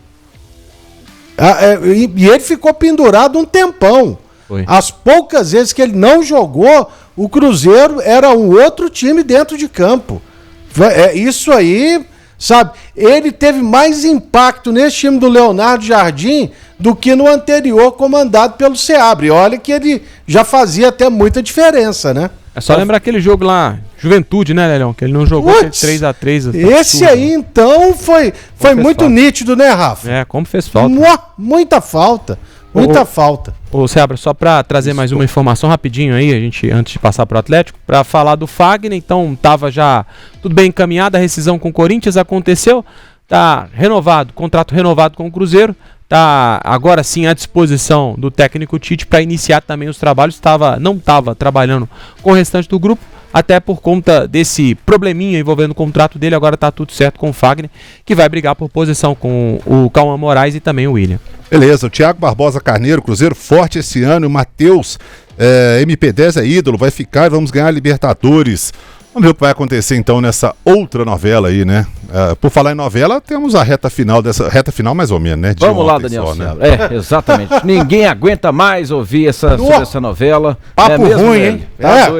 Speaker 4: E ele ficou pendurado um tempão. Foi. As poucas vezes que ele não jogou, o Cruzeiro era um outro time dentro de campo. Isso aí, sabe? Ele teve mais impacto nesse time do Leonardo Jardim do que no anterior, comandado pelo Seabra. E olha que ele já fazia até muita diferença, né?
Speaker 3: É só lembrar aquele jogo lá, Juventude, né, Lelão? Que ele não jogou 3x3.
Speaker 4: Esse aí, então, foi muito nítido, né, Rafa?
Speaker 3: Como fez falta.
Speaker 4: Muita falta. Muita falta.
Speaker 3: Ô, Seabra, só para trazer mais uma informação rapidinho aí, antes de passar pro Atlético, para falar do Fagner, então tava já tudo bem encaminhado, a rescisão com o Corinthians aconteceu, tá renovado, contrato renovado com o Cruzeiro, tá agora sim à disposição do técnico Tite para iniciar também os trabalhos, não estava trabalhando com o restante do grupo, até por conta desse probleminha envolvendo o contrato dele, agora tá tudo certo com o Fagner, que vai brigar por posição com o Cauã Moraes e também o William.
Speaker 1: Beleza, o Thiago Barbosa Carneiro, Cruzeiro forte esse ano, e o Matheus, MP10 é ídolo, vai ficar e vamos ganhar a Libertadores. Vamos ver o que vai acontecer então nessa outra novela aí, né? Por falar em novela, temos a reta final mais ou menos, né?
Speaker 2: Vamos lá, Daniel só, né? Exatamente. Ninguém aguenta mais ouvir sobre essa novela.
Speaker 4: Papo ruim, hein?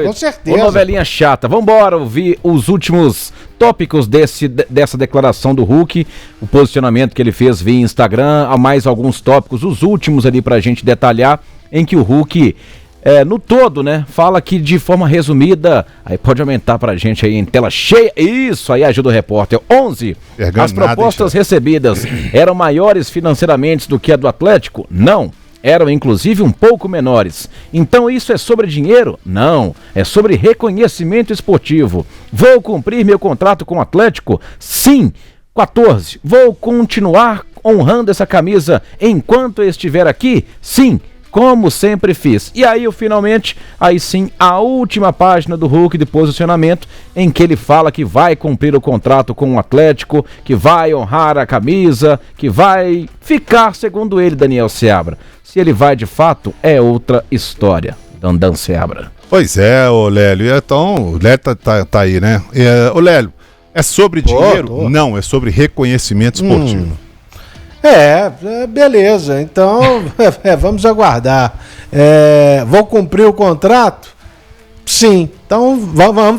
Speaker 4: Com certeza.
Speaker 2: Uma novelinha chata. Vamos embora ouvir os últimos tópicos dessa declaração do Hulk, o posicionamento que ele fez via Instagram, há mais alguns tópicos, os últimos ali pra gente detalhar, em que o Hulk... no todo, né? Fala que de forma resumida, aí pode aumentar pra gente aí em tela cheia. Isso aí ajuda o repórter. 11. As propostas recebidas eram maiores financeiramente do que a do Atlético? Não. Eram inclusive um pouco menores. Então isso é sobre dinheiro? Não. É sobre reconhecimento esportivo. Vou cumprir meu contrato com o Atlético? Sim. 14. Vou continuar honrando essa camisa enquanto eu estiver aqui? Sim. como sempre fiz. E aí, finalmente, aí sim, a última página do Hulk de posicionamento, em que ele fala que vai cumprir o contrato com o Atlético, que vai honrar a camisa, que vai ficar, segundo ele, Daniel Seabra. Se ele vai de fato, é outra história. Dandan Seabra.
Speaker 1: Pois é, ô Lélio. Então, o Lélio tá aí, né? Ô Lélio, é sobre dinheiro? Não, é sobre reconhecimento esportivo.
Speaker 4: Beleza. Então, vamos aguardar. Vou cumprir o contrato? Sim. Então,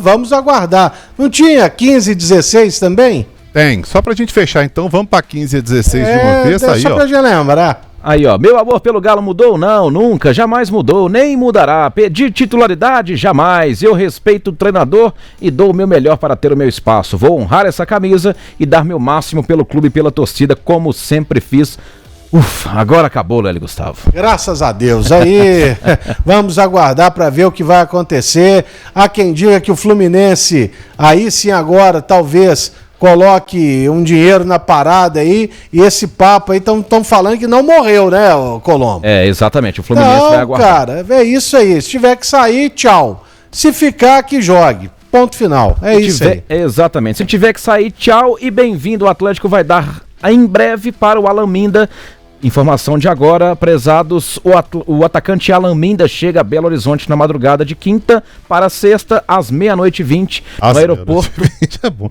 Speaker 4: vamos aguardar. Não tinha 15 e 16 também?
Speaker 1: Tem. Só pra gente fechar, então, vamos pra 15 e 16 de uma vez. Aí,
Speaker 4: só pra gente lembrar.
Speaker 2: Aí, ó, meu amor pelo Galo mudou? Não, nunca, jamais mudou, nem mudará. Pedir titularidade? Jamais. Eu respeito o treinador e dou o meu melhor para ter o meu espaço. Vou honrar essa camisa e dar meu máximo pelo clube e pela torcida, como sempre fiz. Ufa, agora acabou, Lélio Gustavo.
Speaker 4: Graças a Deus. Aí vamos aguardar para ver o que vai acontecer. Há quem diga que o Fluminense, aí sim agora, talvez coloque um dinheiro na parada aí, e esse papo aí estão falando que não morreu, né, Colombo?
Speaker 2: Exatamente, o Fluminense vai aguardar.
Speaker 4: Cara, é isso aí, se tiver que sair, tchau. Se ficar, que jogue. Ponto final, isso aí.
Speaker 2: Exatamente, se tiver que sair, tchau e bem-vindo. O Atlético vai dar em breve para o Alan Minda. Informação de agora, prezados, o atacante Alan Minda chega a Belo Horizonte na madrugada de quinta para sexta, às 00h20, no aeroporto.
Speaker 1: É bom.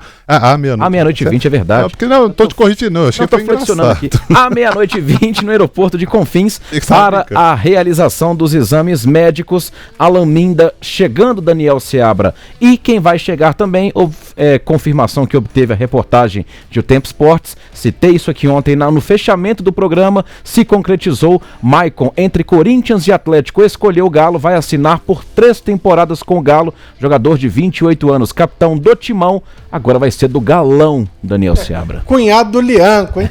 Speaker 2: Meia-noite e 20 é verdade.
Speaker 1: Porque não tô te corrigindo, não. Achei que foi
Speaker 2: flexionando aqui. À 00h20 no aeroporto de Confins para a realização dos exames médicos. Alan Minda chegando, Daniel Seabra. E quem vai chegar também, confirmação que obteve a reportagem de O Tempo Esportes. Citei isso aqui ontem no fechamento do programa. Se concretizou. Maicon, entre Corinthians e Atlético, escolheu o Galo, vai assinar por 3 temporadas com o Galo, jogador de 28 anos, capitão do Timão, agora vai ser do Galão, Daniel Seabra.
Speaker 4: Cunhado do Lianco, hein?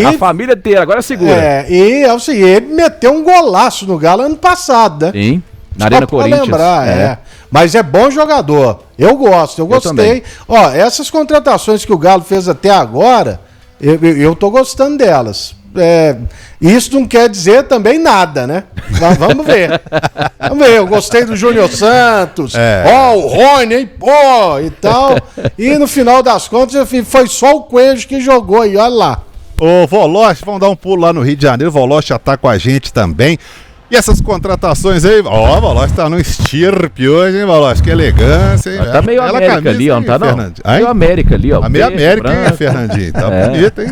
Speaker 2: A família inteira, agora segura.
Speaker 4: Ele meteu um golaço no Galo ano passado, né?
Speaker 2: Sim, na Arena Corinthians.
Speaker 4: Lembrar, Mas é bom jogador, eu gostei. Ó, essas contratações que o Galo fez até agora, eu tô gostando delas. Isso não quer dizer também nada, né? Vamos ver. Eu gostei do Júnior Santos, o Rony, hein? E tal. E no final das contas, foi só o Coelho que jogou aí, olha lá.
Speaker 1: Ô, Voloche, vamos dar um pulo lá no Rio de Janeiro. O Voloche já tá com a gente também. E essas contratações aí, o Voloche tá no estirpe hoje, hein, Voloche? Que elegância, hein?
Speaker 2: Tá meio América camisa, ali, ó, não tá não? Meio América ali, ó.
Speaker 1: Meio América, hein, Fernandinho? Tá bonito, hein?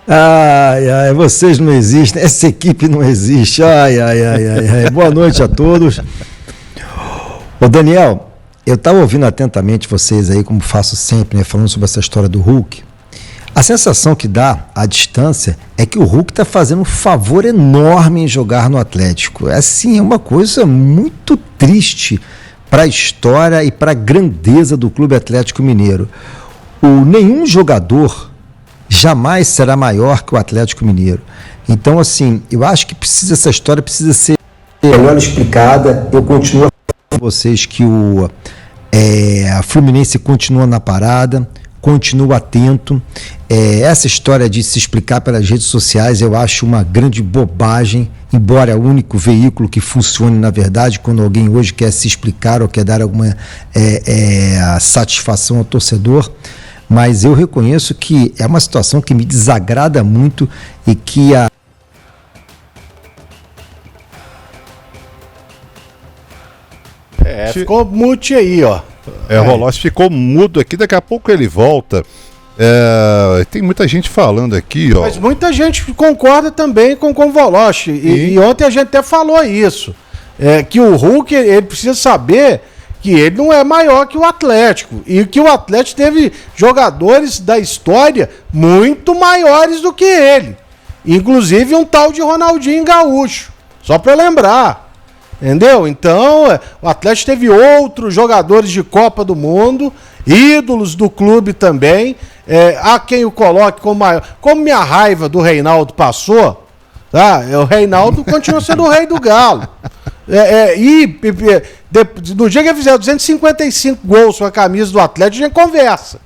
Speaker 8: Ai, vocês não existem, essa equipe não existe. Ai. Boa noite a todos. Ô Daniel, eu estava ouvindo atentamente vocês aí, como faço sempre, né, falando sobre essa história do Hulk. A sensação que dá à distância é que o Hulk está fazendo um favor enorme em jogar no Atlético. É assim, é uma coisa muito triste para a história e para a grandeza do Clube Atlético Mineiro. Nenhum jogador jamais será maior que o Atlético Mineiro. Então, assim, eu acho que essa história precisa ser melhor explicada. Eu continuo com vocês que a Fluminense continua na parada, continua atento. Essa história de se explicar pelas redes sociais eu acho uma grande bobagem, embora é o único veículo que funcione na verdade quando alguém hoje quer se explicar ou quer dar alguma satisfação ao torcedor. Mas eu reconheço que é uma situação que me desagrada muito e que
Speaker 4: ficou mute aí, ó.
Speaker 1: O Voloche ficou mudo aqui, daqui a pouco ele volta. Tem muita gente falando aqui, ó.
Speaker 4: Mas muita gente concorda também com o Voloche. E ontem a gente até falou isso. Que o Hulk, ele precisa saber que ele não é maior que o Atlético, e que o Atlético teve jogadores da história muito maiores do que ele, inclusive um tal de Ronaldinho Gaúcho, só para lembrar, entendeu? Então, o Atlético teve outros jogadores de Copa do Mundo, ídolos do clube também, há quem o coloque como maior. Como minha raiva do Reinaldo passou, tá? O Reinaldo continua sendo o rei do Galo. No dia que ele fizer 255 gols com a camisa do Atlético, a gente conversa.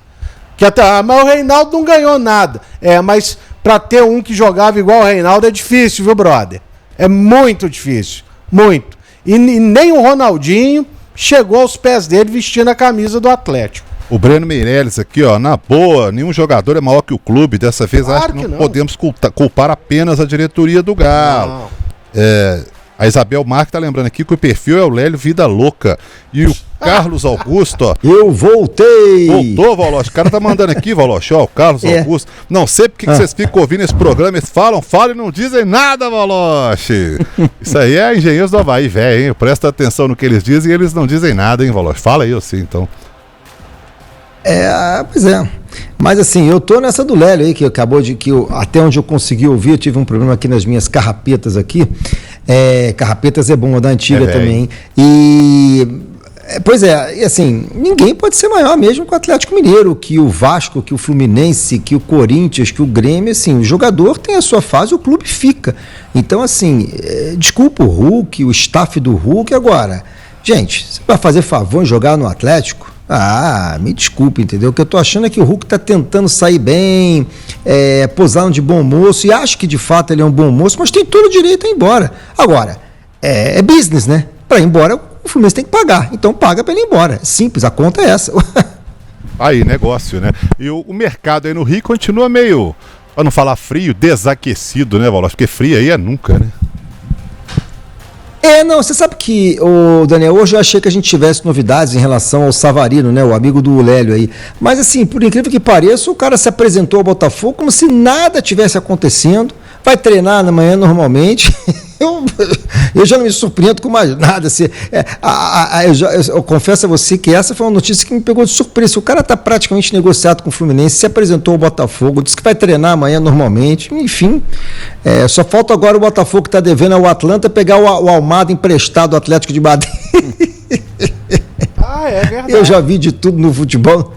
Speaker 4: Mas o Reinaldo não ganhou nada. Mas para ter um que jogava igual o Reinaldo é difícil, viu, brother? É muito difícil, muito. E nem o Ronaldinho chegou aos pés dele vestindo a camisa do Atlético.
Speaker 1: O Breno Meirelles aqui, ó, na boa, nenhum jogador é maior que o clube. Dessa vez claro acho que não podemos culpar apenas a diretoria do Galo. A Isabel Marques tá lembrando aqui que o perfil é o Lélio Vida Louca. E o Carlos Augusto, ó.
Speaker 8: Eu voltei!
Speaker 1: Voltou, Voloche. O cara tá mandando aqui, Voloche, ó, o Carlos Augusto. Não sei porque que vocês ficam ouvindo esse programa. Eles falam e não dizem nada, Voloche. Isso aí é Engenheiros do Havaí, velho, hein? Presta atenção no que eles dizem e eles não dizem nada, hein, Voloche? Fala aí, assim, então.
Speaker 8: Pois é. Mas assim, eu tô nessa do Lélio aí, que acabou de... até onde eu consegui ouvir, eu tive um problema aqui nas minhas carrapetas aqui. Carrapetas é bom, da antiga também. Pois é, e assim, ninguém pode ser maior mesmo que o Atlético Mineiro, que o Vasco, que o Fluminense, que o Corinthians, que o Grêmio, assim, o jogador tem a sua fase, o clube fica. Então, assim, desculpa o Hulk, o staff do Hulk, agora, gente, você vai fazer favor em jogar no Atlético? Me desculpe, entendeu? O que eu tô achando é que o Hulk tá tentando sair bem, posando de bom moço, e acho que de fato ele é um bom moço, mas tem todo o direito a ir embora. Agora, é business, né? Para ir embora, o Fluminense tem que pagar. Então paga para ele ir embora. Simples, a conta é essa.
Speaker 1: Aí, negócio, né? E o mercado aí no Rio continua meio, para não falar frio, desaquecido, né, Valoche? Porque frio aí é nunca, né?
Speaker 8: Não, você sabe que, Daniel, hoje eu achei que a gente tivesse novidades em relação ao Savarino, né, o amigo do Lélio aí. Mas assim, por incrível que pareça, o cara se apresentou ao Botafogo como se nada tivesse acontecendo, vai treinar na manhã normalmente. Eu já não me surpreendo com mais nada. Assim, eu confesso a você que essa foi uma notícia que me pegou de surpresa. O cara está praticamente negociado com o Fluminense, se apresentou ao Botafogo, disse que vai treinar amanhã normalmente. Enfim, só falta agora o Botafogo que está devendo ao Atlanta pegar o Almada emprestado do Atlético de Madrid.
Speaker 4: É verdade.
Speaker 8: Eu já vi de tudo no futebol.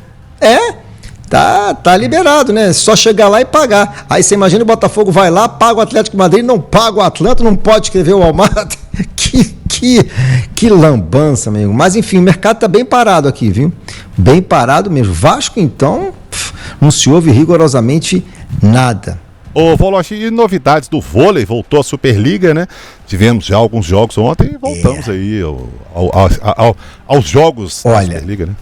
Speaker 8: Tá liberado, né? Só chegar lá e pagar. Aí você imagina o Botafogo vai lá, paga o Atlético de Madrid, não paga o Atlanta, não pode escrever o Almada. Que lambança, amigo. Mas enfim, o mercado tá bem parado aqui, viu? Bem parado mesmo. Vasco, então, não se ouve rigorosamente nada.
Speaker 1: Ô, Voloche, e novidades do vôlei? Voltou a Superliga, né? Tivemos já alguns jogos ontem e voltamos aí aos jogos da Superliga, né?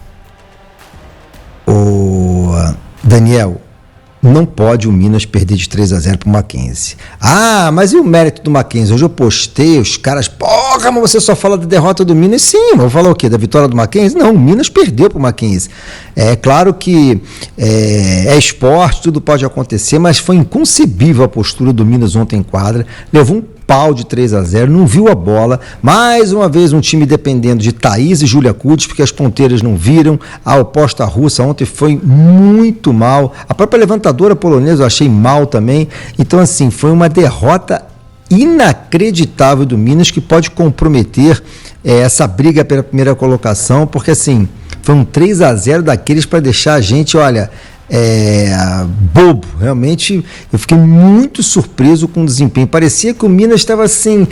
Speaker 8: Daniel, não pode o Minas perder de 3-0 pro Mackenzie. Mas e o mérito do Mackenzie? Hoje eu postei, os caras, porra, mas você só fala da derrota do Minas. Sim, mas vou falar o quê? Da vitória do Mackenzie? Não, o Minas perdeu pro Mackenzie. É claro que é esporte, tudo pode acontecer, mas foi inconcebível a postura do Minas ontem em quadra. Levou um pau de 3-0, não viu a bola. Mais uma vez um time dependendo de Thaís e Júlia Kudes, porque as ponteiras não viram. A oposta russa ontem foi muito mal. A própria levantadora polonesa eu achei mal também. Então, assim, foi uma derrota inacreditável do Minas, que pode comprometer essa briga pela primeira colocação, porque, assim, foi um 3-0 daqueles para deixar a gente, olha... bobo, realmente eu fiquei muito surpreso com o desempenho. Parecia que o Minas estava assim,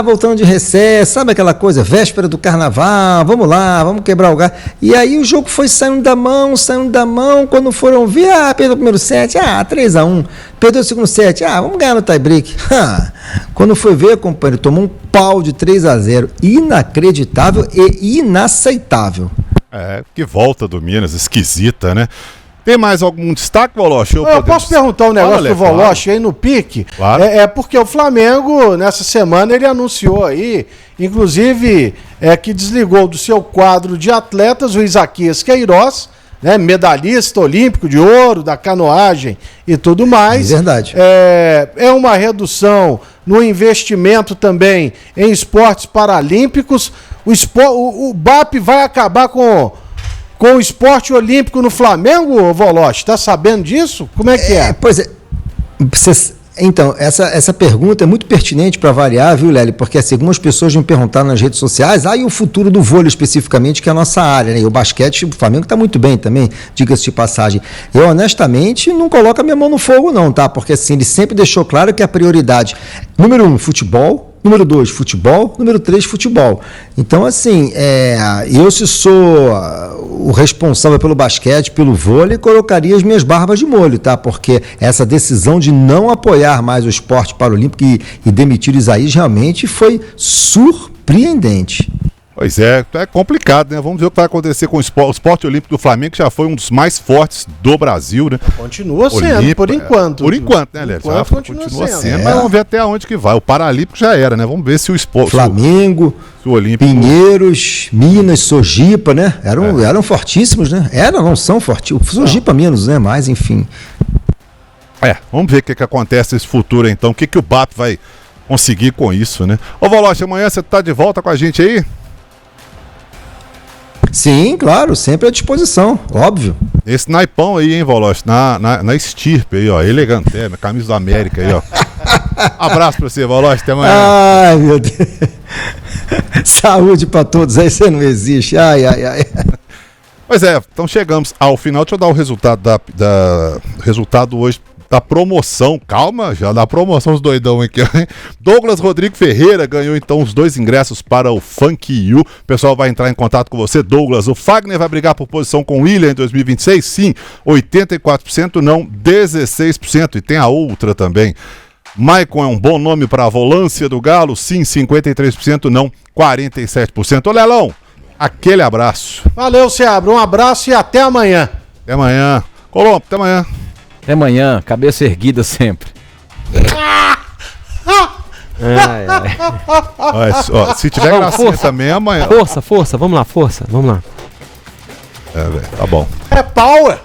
Speaker 8: voltando de recesso, sabe aquela coisa, véspera do carnaval, vamos lá, vamos quebrar o gás. E aí o jogo foi saindo da mão, quando foram ver, perdeu o primeiro set, 3-1, perdeu o segundo set, vamos ganhar no tie-break. Quando foi ver, companheiro, tomou um pau de 3-0, inacreditável e inaceitável.
Speaker 1: Que volta do Minas, esquisita, né? Tem mais algum destaque, Voloche?
Speaker 4: Eu posso perguntar um negócio pro Voloche aí no pique?
Speaker 1: Claro.
Speaker 4: Porque o Flamengo, nessa semana, ele anunciou aí, inclusive, que desligou do seu quadro de atletas o Isaquias Queiroz, né, medalhista olímpico de ouro, da canoagem e tudo mais.
Speaker 8: É verdade.
Speaker 4: É uma redução no investimento também em esportes paralímpicos. O BAP vai acabar com o esporte olímpico no Flamengo, Voloche? Tá sabendo disso? Como é que é?
Speaker 8: Pois é. Então, essa pergunta é muito pertinente para variar, viu, Lélio? Porque assim, algumas pessoas me perguntaram nas redes sociais, e o futuro do vôlei especificamente, que é a nossa área, né? E o basquete, o Flamengo está muito bem também, diga-se de passagem. Eu, honestamente, não coloco a minha mão no fogo não, tá? Porque assim, ele sempre deixou claro que a prioridade, número 1, futebol, número 2, futebol, número 3, futebol. Então, assim, eu se sou o responsável pelo basquete, pelo vôlei, colocaria as minhas barbas de molho, tá? Porque essa decisão de não apoiar mais o esporte paralímpico e demitir o Isaías realmente foi surpreendente.
Speaker 1: Pois é complicado, né? Vamos ver o que vai acontecer com o esporte olímpico do Flamengo, que já foi um dos mais fortes do Brasil, né?
Speaker 4: Continua sendo,
Speaker 1: Olímpico,
Speaker 4: por enquanto.
Speaker 1: Por enquanto, né, Léo? Já continua sendo. Mas vamos ver até onde que vai. O Paralímpico já era, né? Vamos ver se o esporte...
Speaker 8: Flamengo,
Speaker 1: se o Olímpico...
Speaker 8: Pinheiros, Minas, Sojipa, né? Eram fortíssimos, né? Não são fortíssimos. Sojipa menos, né? Mas, enfim.
Speaker 1: Vamos ver o que acontece nesse futuro, então. O que o BAP vai conseguir com isso, né? Ô, Voloche, amanhã você tá de volta com a gente aí?
Speaker 8: Sim, claro, sempre à disposição, óbvio.
Speaker 1: Esse naipão aí, hein, Voloche, na estirpe aí, ó, elegante, minha camisa da América aí, ó. Abraço pra você, Voloche, até amanhã.
Speaker 8: Ai, meu Deus. Saúde pra todos, aí você não existe, ai.
Speaker 1: Pois é, então chegamos ao final, deixa eu dar o resultado resultado hoje da promoção, calma, já da promoção os doidão aqui, hein? Douglas Rodrigo Ferreira ganhou então os 2 ingressos para o Funk You. O pessoal vai entrar em contato com você, Douglas. O Fagner vai brigar por posição com o William em 2026? Sim, 84%, não, 16%. E tem a outra também. Maicon é um bom nome para a volância do Galo? Sim, 53%, não, 47%. Ô, Lelão, aquele abraço.
Speaker 4: Valeu, Seabra, um abraço e até amanhã.
Speaker 1: Até amanhã. Colombo, até amanhã.
Speaker 2: Até amanhã, cabeça erguida sempre.
Speaker 1: Se tiver gracinha também, amanhã.
Speaker 3: Força, vamos lá.
Speaker 1: Velho, tá bom.
Speaker 4: É power.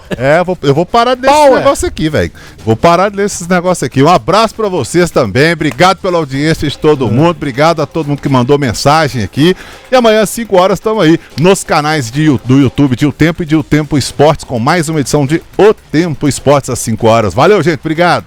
Speaker 1: Eu vou parar desse negócio aqui, velho. Vou parar desses negócios aqui. Um abraço pra vocês também. Obrigado pela audiência de todo mundo. Obrigado a todo mundo que mandou mensagem aqui. E amanhã, às 5 horas, estamos aí nos canais do YouTube de O Tempo e de O Tempo Esportes com mais uma edição de O Tempo Esportes às 5 horas. Valeu, gente. Obrigado.